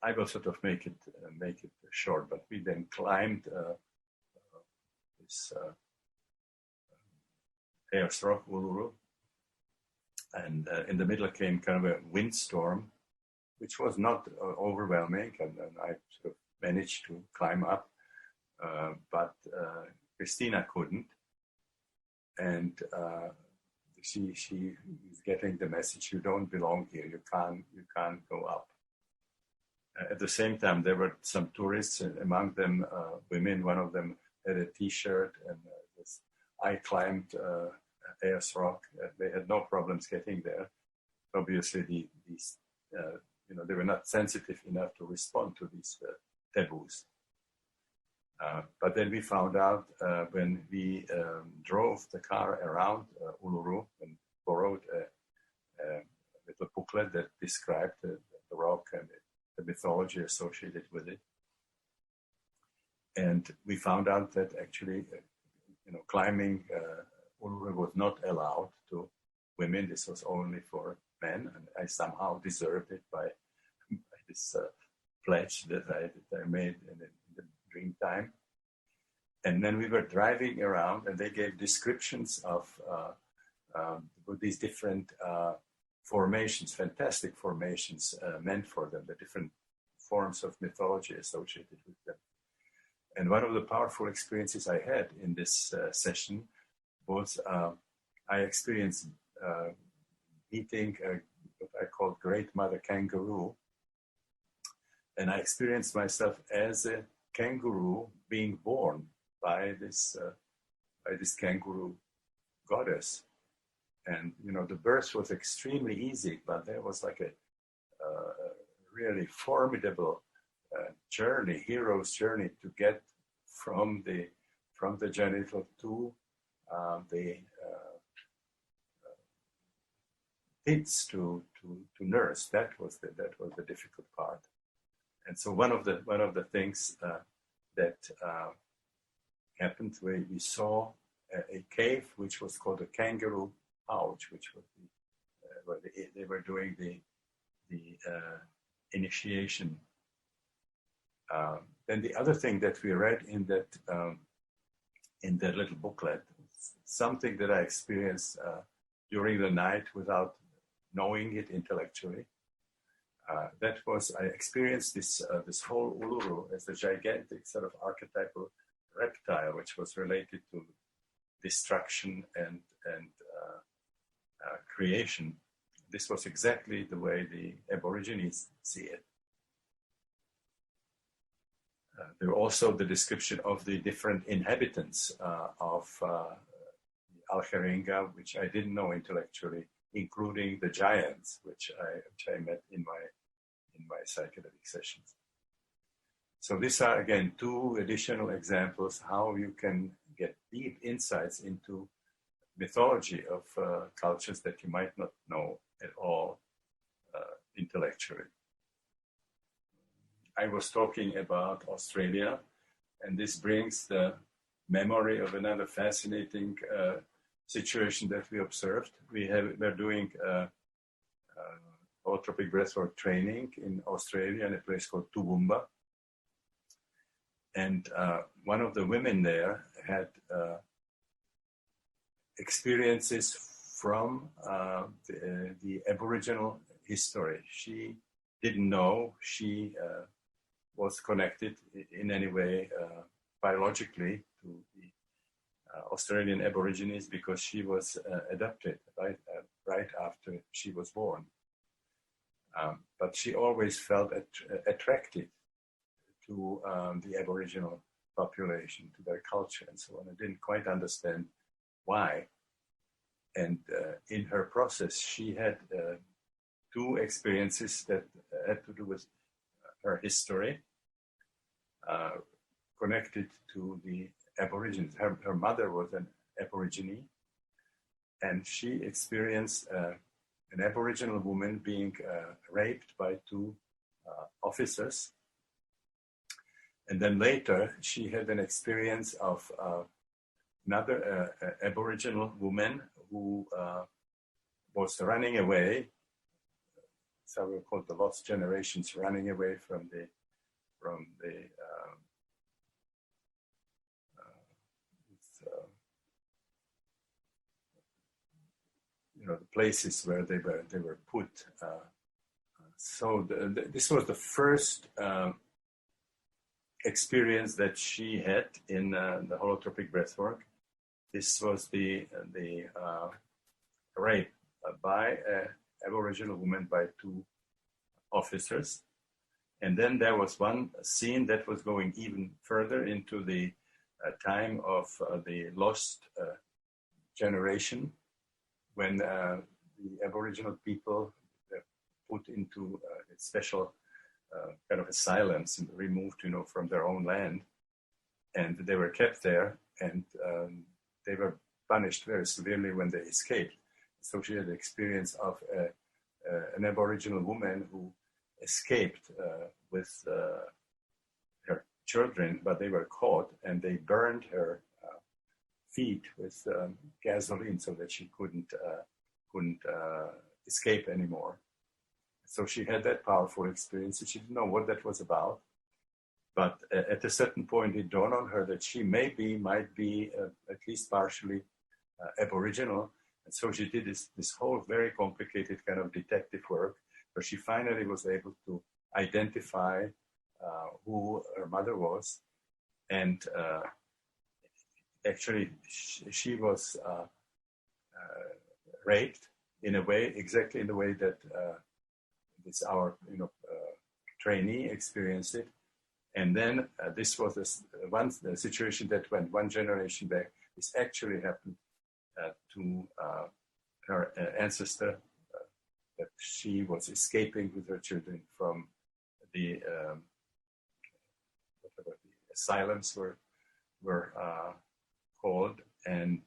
I will sort of make it short. But we then climbed this Ayers Rock, Uluru. And in the middle came kind of a windstorm, which was not overwhelming, and I sort of managed to climb up, but Christina couldn't, and she is getting the message: you don't belong here. You can't go up. At the same time, there were some tourists, and among them women. One of them had a T-shirt, and I climbed Ayers Rock. They had no problems getting there. Obviously, these they were not sensitive enough to respond to these taboos. But then we found out when we drove the car around Uluru and borrowed a little booklet that described the rock and the mythology associated with it. And we found out that actually, climbing Uluru was not allowed to women. This was only for men, and I somehow deserved it by this pledge that I made in the dream time. And then we were driving around, and they gave descriptions of these different formations, fantastic formations meant for them, the different forms of mythology associated with them. And one of the powerful experiences I had in this session was I experienced meeting what I call Great Mother Kangaroo. And I experienced myself as a kangaroo being born by this kangaroo goddess. And, the birth was extremely easy, but there was like a really formidable journey, hero's journey to get from the genital to the kids to nurse. That was the difficult part. And so one of the things that happened, we saw a cave which was called the Kangaroo pouch, which was where they were doing the initiation. Then the other thing that we read in that little booklet, something that I experienced during the night without knowing it intellectually. That was, I experienced this whole Uluru as a gigantic sort of archetypal reptile, which was related to destruction and creation. This was exactly the way the Aborigines see it. There were also the description of the different inhabitants of Algeringa, which I didn't know intellectually, including the giants, which I met in my psychedelic sessions. So these are, again, two additional examples how you can get deep insights into mythology of cultures that you might not know at all intellectually. I was talking about Australia, and this brings the memory of another fascinating situation that we observed. We're doing holotropic breathwork training in Australia in a place called Toowoomba. And one of the women there had experiences from the Aboriginal history. She didn't know she was connected in any way biologically to the Australian Aborigines because she was adopted right after she was born. But she always felt attracted to the Aboriginal population, to their culture and so on. I didn't quite understand why. And in her process, she had two experiences that had to do with her history, connected to the Aborigines. Her mother was an Aborigine, and she experienced an Aboriginal woman being raped by two officers. And then later, she had an experience of another Aboriginal woman who was running away. So we call the lost generations, running away from the the places where they were put. So this was the first experience that she had in the holotropic breathwork. This was the rape by an Aboriginal woman by two officers. And then there was one scene that was going even further into the time of the lost generation, when the Aboriginal people were put into a special kind of asylums and removed, from their own land, and they were kept there, and they were punished very severely when they escaped. So she had the experience of an Aboriginal woman who escaped with her children, but they were caught and they burned her feet with gasoline so that she couldn't escape anymore. So she had that powerful experience, and she didn't know what that was about. But at a certain point, it dawned on her that she might be at least partially Aboriginal. And so she did this whole very complicated kind of detective work, where she finally was able to identify who her mother was. And actually, she was raped in a way, exactly in the way that our trainee experienced it. And then this was the situation that went one generation back. This actually happened to her ancestor, that she was escaping with her children from the whatever the asylums were called, and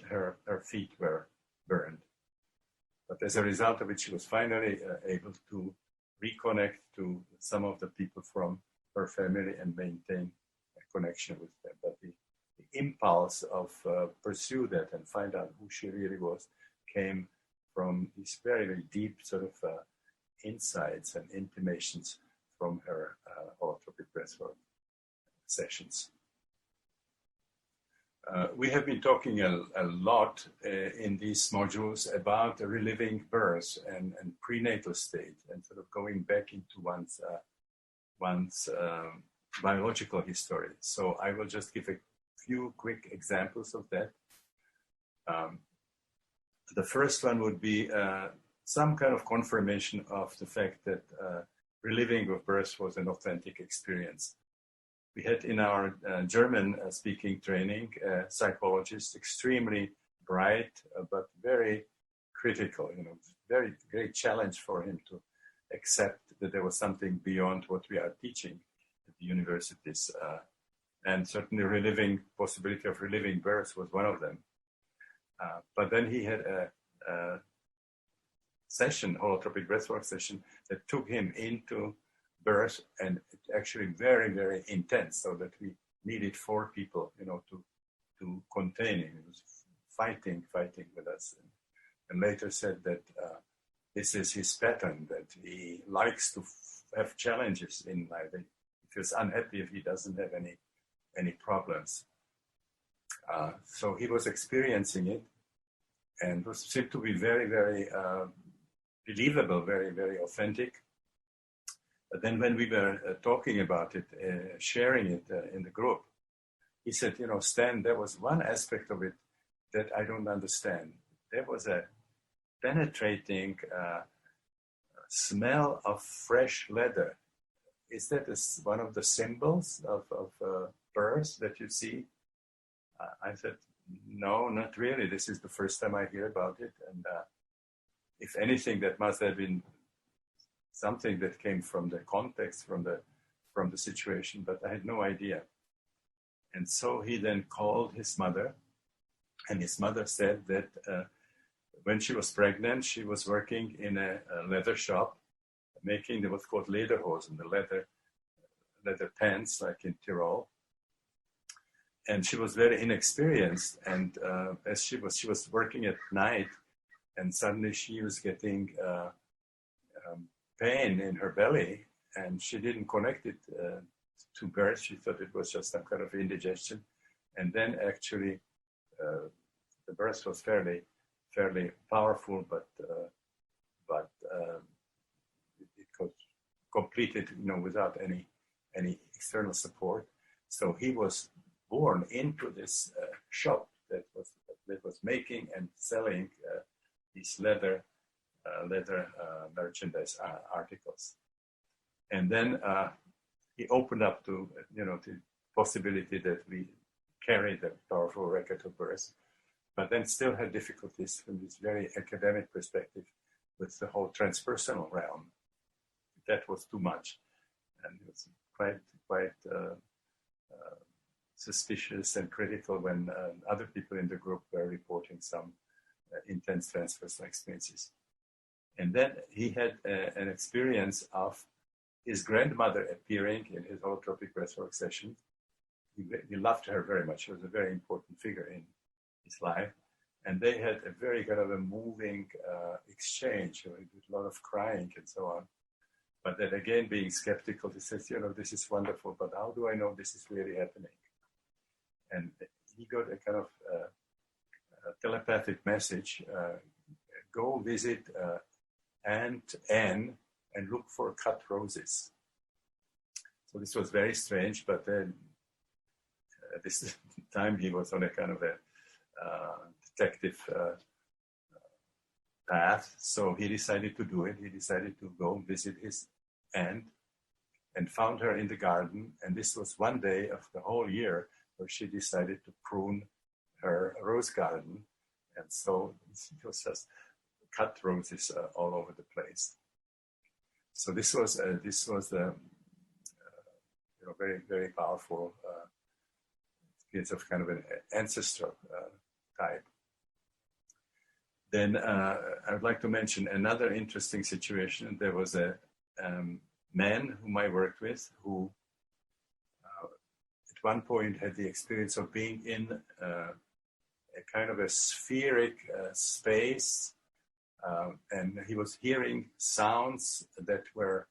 her feet were burned. But as a result of it, she was finally able to reconnect to some of the people from her family and maintain a connection with them. But the impulse of pursue that and find out who she really was came from these very, very deep sort of insights and intimations from her holotropic breathwork sessions. We have been talking a lot in these modules about reliving birth and prenatal state and sort of going back into one's biological history. So I will just give a few quick examples of that. The first one would be some kind of confirmation of the fact that reliving of birth was an authentic experience. We had in our German speaking training a psychologist, extremely bright, but very critical, very great challenge for him to accept that there was something beyond what we are teaching at the universities. And certainly possibility of reliving birth was one of them. But then he had a session, holotropic breathwork session, that took him into birth, and actually very, very intense, so that we needed 4 people, to contain him. He was fighting with us, and later said that this is his pattern, that he likes to have challenges in life. He feels unhappy if he doesn't have any problems. So he was experiencing it, and seemed to be very, very believable, very, very authentic. But then when we were talking about it, sharing it in the group, he said, Stan, there was one aspect of it that I don't understand. There was a penetrating smell of fresh leather. Is that one of the symbols of birth that you see? I said, no, not really. This is the first time I hear about it. And if anything, that must have been something that came from the context, from the situation, but I had no idea. And so he then called his mother, and his mother said that when she was pregnant, she was working in a leather shop, making what's called lederhosen, the leather pants, like in Tyrol. And she was very inexperienced, and as she was working at night, and suddenly she was getting pain in her belly, and she didn't connect it to birth. She thought it was just some kind of indigestion, and then actually the birth was fairly powerful, but it was completed, without any external support. So he was born into this shop that was making and selling these leather merchandise articles. And then he opened up to the possibility that we carry the powerful record of birth, but then still had difficulties from this very academic perspective with the whole transpersonal realm. That was too much, and it was quite suspicious and critical when other people in the group were reporting some intense transpersonal experiences. And then he had an experience of his grandmother appearing in his holotropic breathwork session. He loved her very much. She was a very important figure in his life. And they had a very kind of a moving exchange, with a lot of crying and so on. But then again, being skeptical, he says, this is wonderful, but how do I know this is really happening? And he got a kind of telepathic message, go visit Aunt Anne and look for cut roses. So this was very strange, but then this time he was on a kind of a detective path, so he decided to do it. He decided to go visit his aunt and found her in the garden, and this was one day of the whole year where she decided to prune her rose garden, and so it was just cut roses all over the place. So this was very, very powerful experience of kind of an ancestral type. Then I would like to mention another interesting situation. There was a man whom I worked with who, at one point had the experience of being in a kind of a spheric space, and he was hearing sounds that were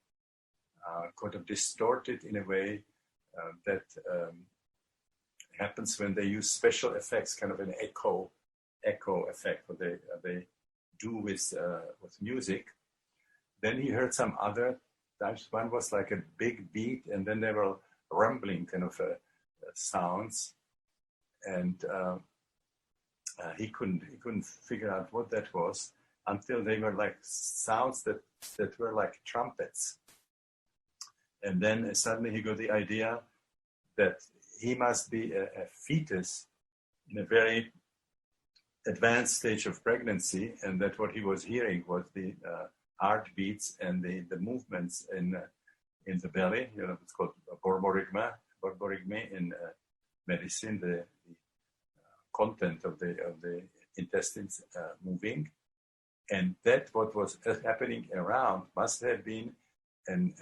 kind of distorted in a way that happens when they use special effects, kind of an echo effect, what they do with music. Then he heard some other types. One was like a big beat, and then there were rumbling kind of sounds, and he couldn't figure out what that was until they were like sounds that were like trumpets. And then suddenly he got the idea that he must be a fetus in a very advanced stage of pregnancy, and that what he was hearing was the heartbeats and the movements in the belly. You know, it's called borborygmi in medicine, the content of the intestines moving, and that what was happening around must have been an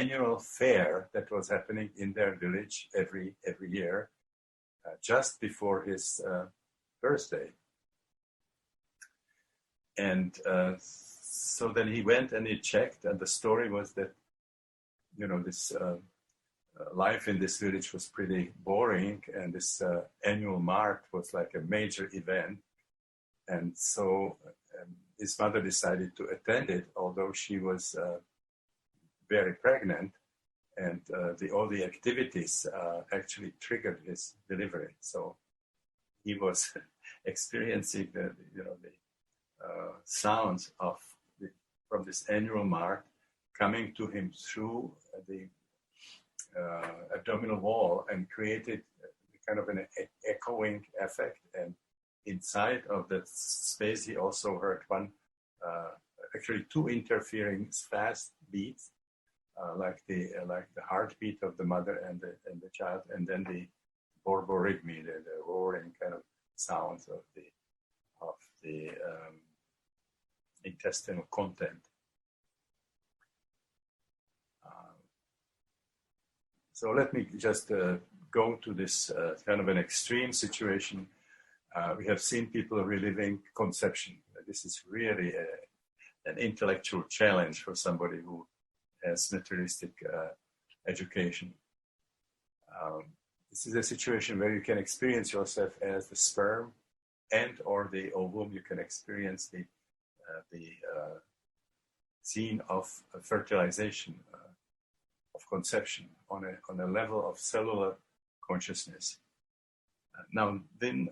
annual fair that was happening in their village every year, just before his birthday. And so then he went and he checked, and the story was that, you know, this life in this village was pretty boring, and this annual mart was like a major event. And so his mother decided to attend it, although she was very pregnant, and all the activities actually triggered his delivery. So he was experiencing the sounds from this annual mart coming to him through the abdominal wall, and created kind of an echoing effect. And inside of that space, he also heard actually two interfering fast beats, like the heartbeat of the mother and the child, and then the borborygmi, the roaring kind of sounds of the intestinal content. So let me just go to this kind of an extreme situation. We have seen people reliving conception. This is really an intellectual challenge for somebody who has materialistic education. This is a situation where you can experience yourself as the sperm and or the ovum. You can experience the scene of fertilization, of conception on a level of cellular consciousness. Now, then,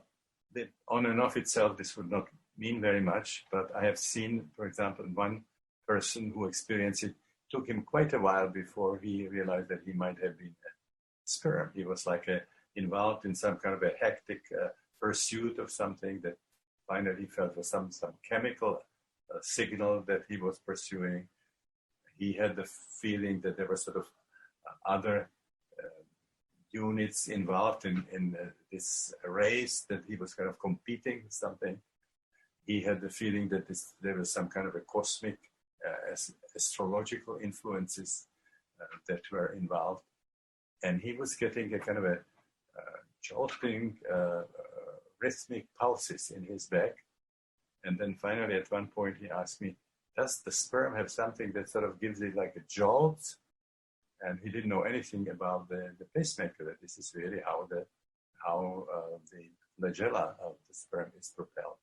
on and off itself, this would not mean very much, but I have seen, for example, one person who experienced it. Took him quite a while before he realized that he might have been a sperm. He was like involved in some kind of a hectic pursuit of something that finally he felt was some chemical signal that he was pursuing. He had the feeling that there were sort of other units involved in this race, that he was kind of competing with something. He had the feeling that there was some kind of a cosmic astrological influences that were involved. And he was getting a kind of a jolting rhythmic pulses in his back. And then finally at one point he asked me, does the sperm have something that sort of gives it like a jolt? And he didn't know anything about the pacemaker, that this is really how the flagella of the sperm is propelled.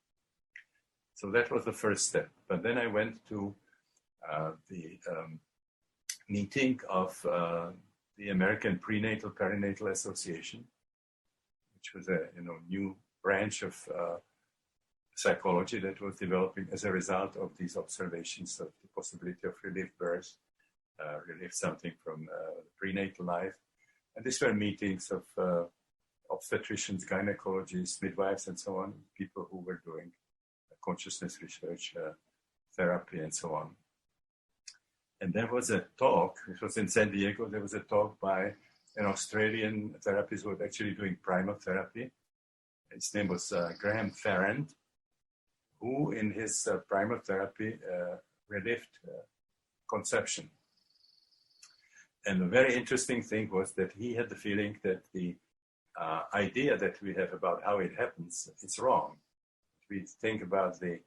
So that was the first step. But then I went to the meeting of the American Prenatal Perinatal Association, which was a new branch of psychology that was developing as a result of these observations of the possibility of relief birth, relief something from prenatal life. And these were meetings of obstetricians, gynecologists, midwives, and so on, people who were doing consciousness research, therapy, and so on. And there was a talk, it was in San Diego, there was a talk by an Australian therapist who was actually doing primal therapy. His name was Graham Farrand, who in his primal therapy relived conception. And the very interesting thing was that he had the feeling that the idea that we have about how it happens is wrong. We think about the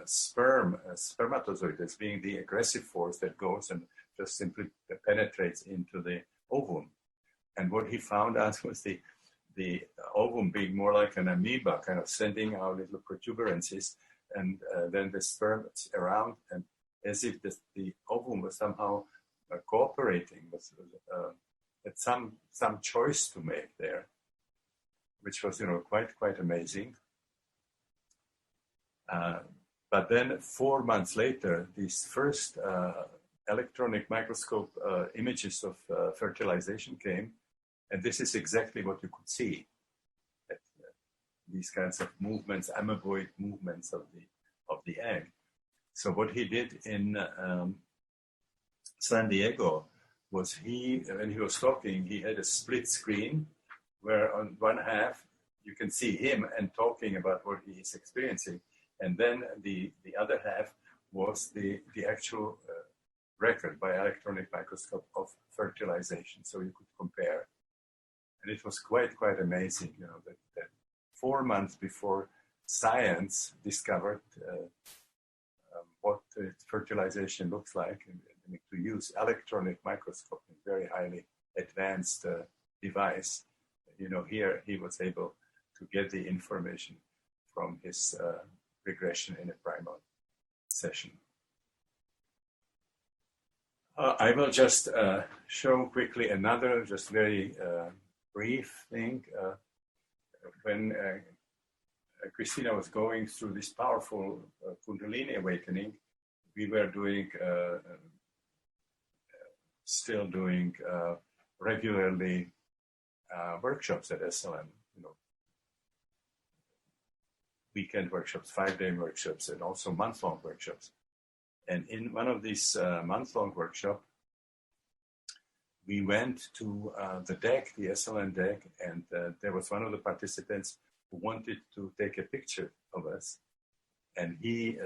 spermatozoid as being the aggressive force that goes and just simply penetrates into the ovum. And what he found out was the ovum being more like an amoeba, kind of sending out little protuberances, and then the sperm around, and as if the ovum was somehow cooperating, had some choice to make there, which was quite amazing. But then 4 months later, these first electronic microscope images of fertilization came, and this is exactly what you could see. These kinds of movements, amoeboid movements of the egg. So what he did in San Diego was when he was talking, he had a split screen where on one half you can see him and talking about what he is experiencing, and then the other half was the actual record by electronic microscope of fertilization, so you could compare. And it was quite amazing, that 4 months before science discovered what fertilization looks like, and to use electronic microscope, a very highly advanced device. Here he was able to get the information from his regression in a primal session. I will just show quickly another, just very brief thing. When Christina was going through this powerful Kundalini awakening, we were still doing regularly workshops at SLM, weekend workshops, 5-day workshops, and also month-long workshops. And in one of these month-long workshops, we went to the deck, the SLM deck, and there was one of the participants who wanted to take a picture of us. And he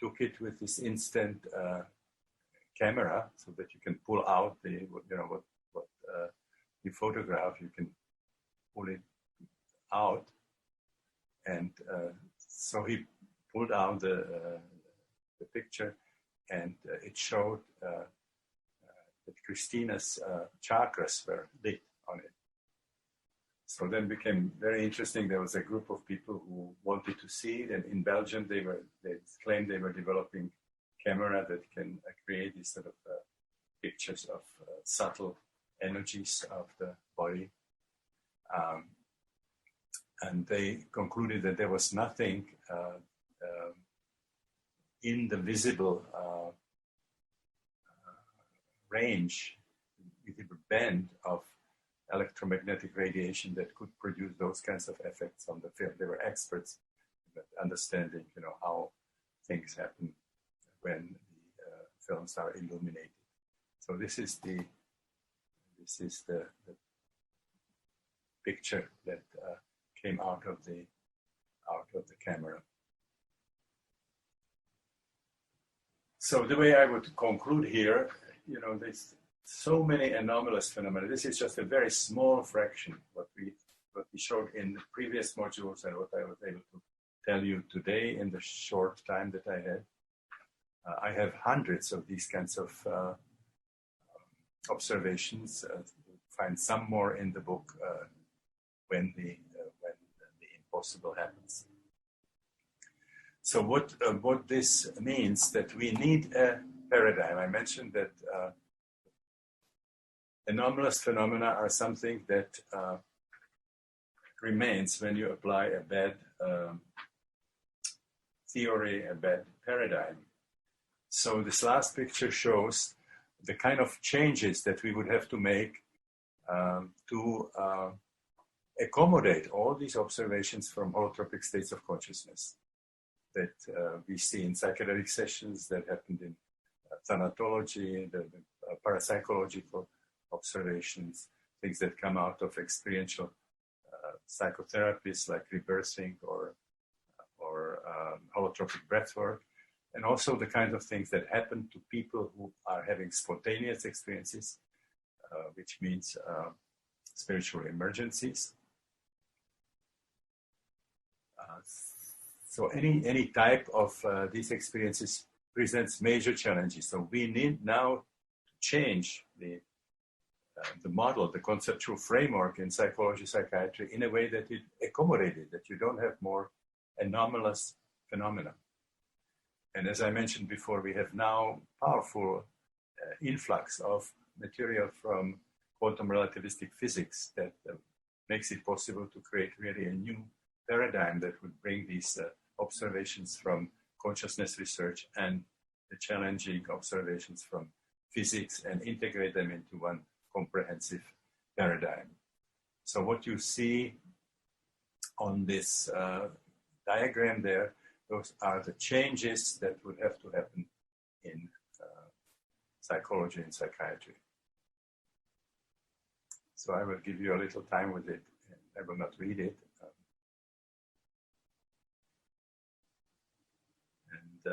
took it with this instant camera, so that you can pull out what you photograph, you can pull it out. And so he pulled out the picture, and it showed that Christina's chakras were lit on it. So then became very interesting. There was a group of people who wanted to see it, and in Belgium they claimed they were developing camera that can create these sort of pictures of subtle energies of the body. And they concluded that there was nothing in the visible range, visible band of electromagnetic radiation that could produce those kinds of effects on the film. They were experts at understanding, how things happen when the films are illuminated. So this is the picture that came out of the camera. So the way I would conclude here, there's so many anomalous phenomena. This is just a very small fraction what we showed in the previous modules and what I was able to tell you today in the short time that I had. I have hundreds of these kinds of observations. Find some more in the book when the impossible happens. So what this means, that we need a paradigm. I mentioned that anomalous phenomena are something that remains when you apply a bad theory, a bad paradigm. So this last picture shows the kind of changes that we would have to make to accommodate all these observations from holotropic states of consciousness that we see in psychedelic sessions, that happened in thanatology, the parapsychological observations, things that come out of experiential psychotherapies like rebirthing or holotropic breathwork. and also the kinds of things that happen to people who are having spontaneous experiences, which means spiritual emergencies. So any type of these experiences presents major challenges. So we need now to change the model, the conceptual framework in psychology, psychiatry in a way that it accommodated, that you don't have more anomalous phenomena. And as I mentioned before, we have now powerful influx of material from quantum relativistic physics that makes it possible to create really a new paradigm that would bring these observations from consciousness research and the challenging observations from physics and integrate them into one comprehensive paradigm. So what you see on this diagram there, those are the changes that would have to happen in psychology and psychiatry. So I will give you a little time with it. I will not read it.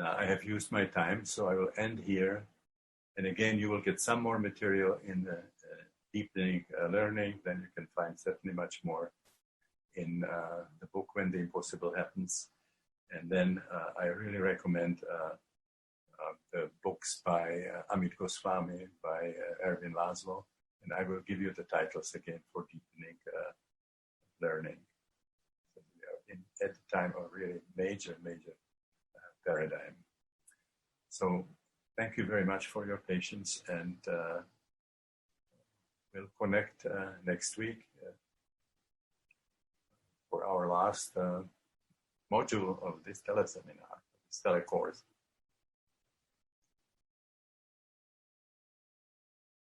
I have used my time, so I will end here. And again, you will get some more material in the deepening learning. Then you can find certainly much more in the book When the Impossible Happens. And then I really recommend the books by Amit Goswami, by Ervin Laszlo. And I will give you the titles again for deepening learning. So we are at the time of really major paradigm. So thank you very much for your patience, and we'll connect next week for our last module of this teleseminar, this telecourse.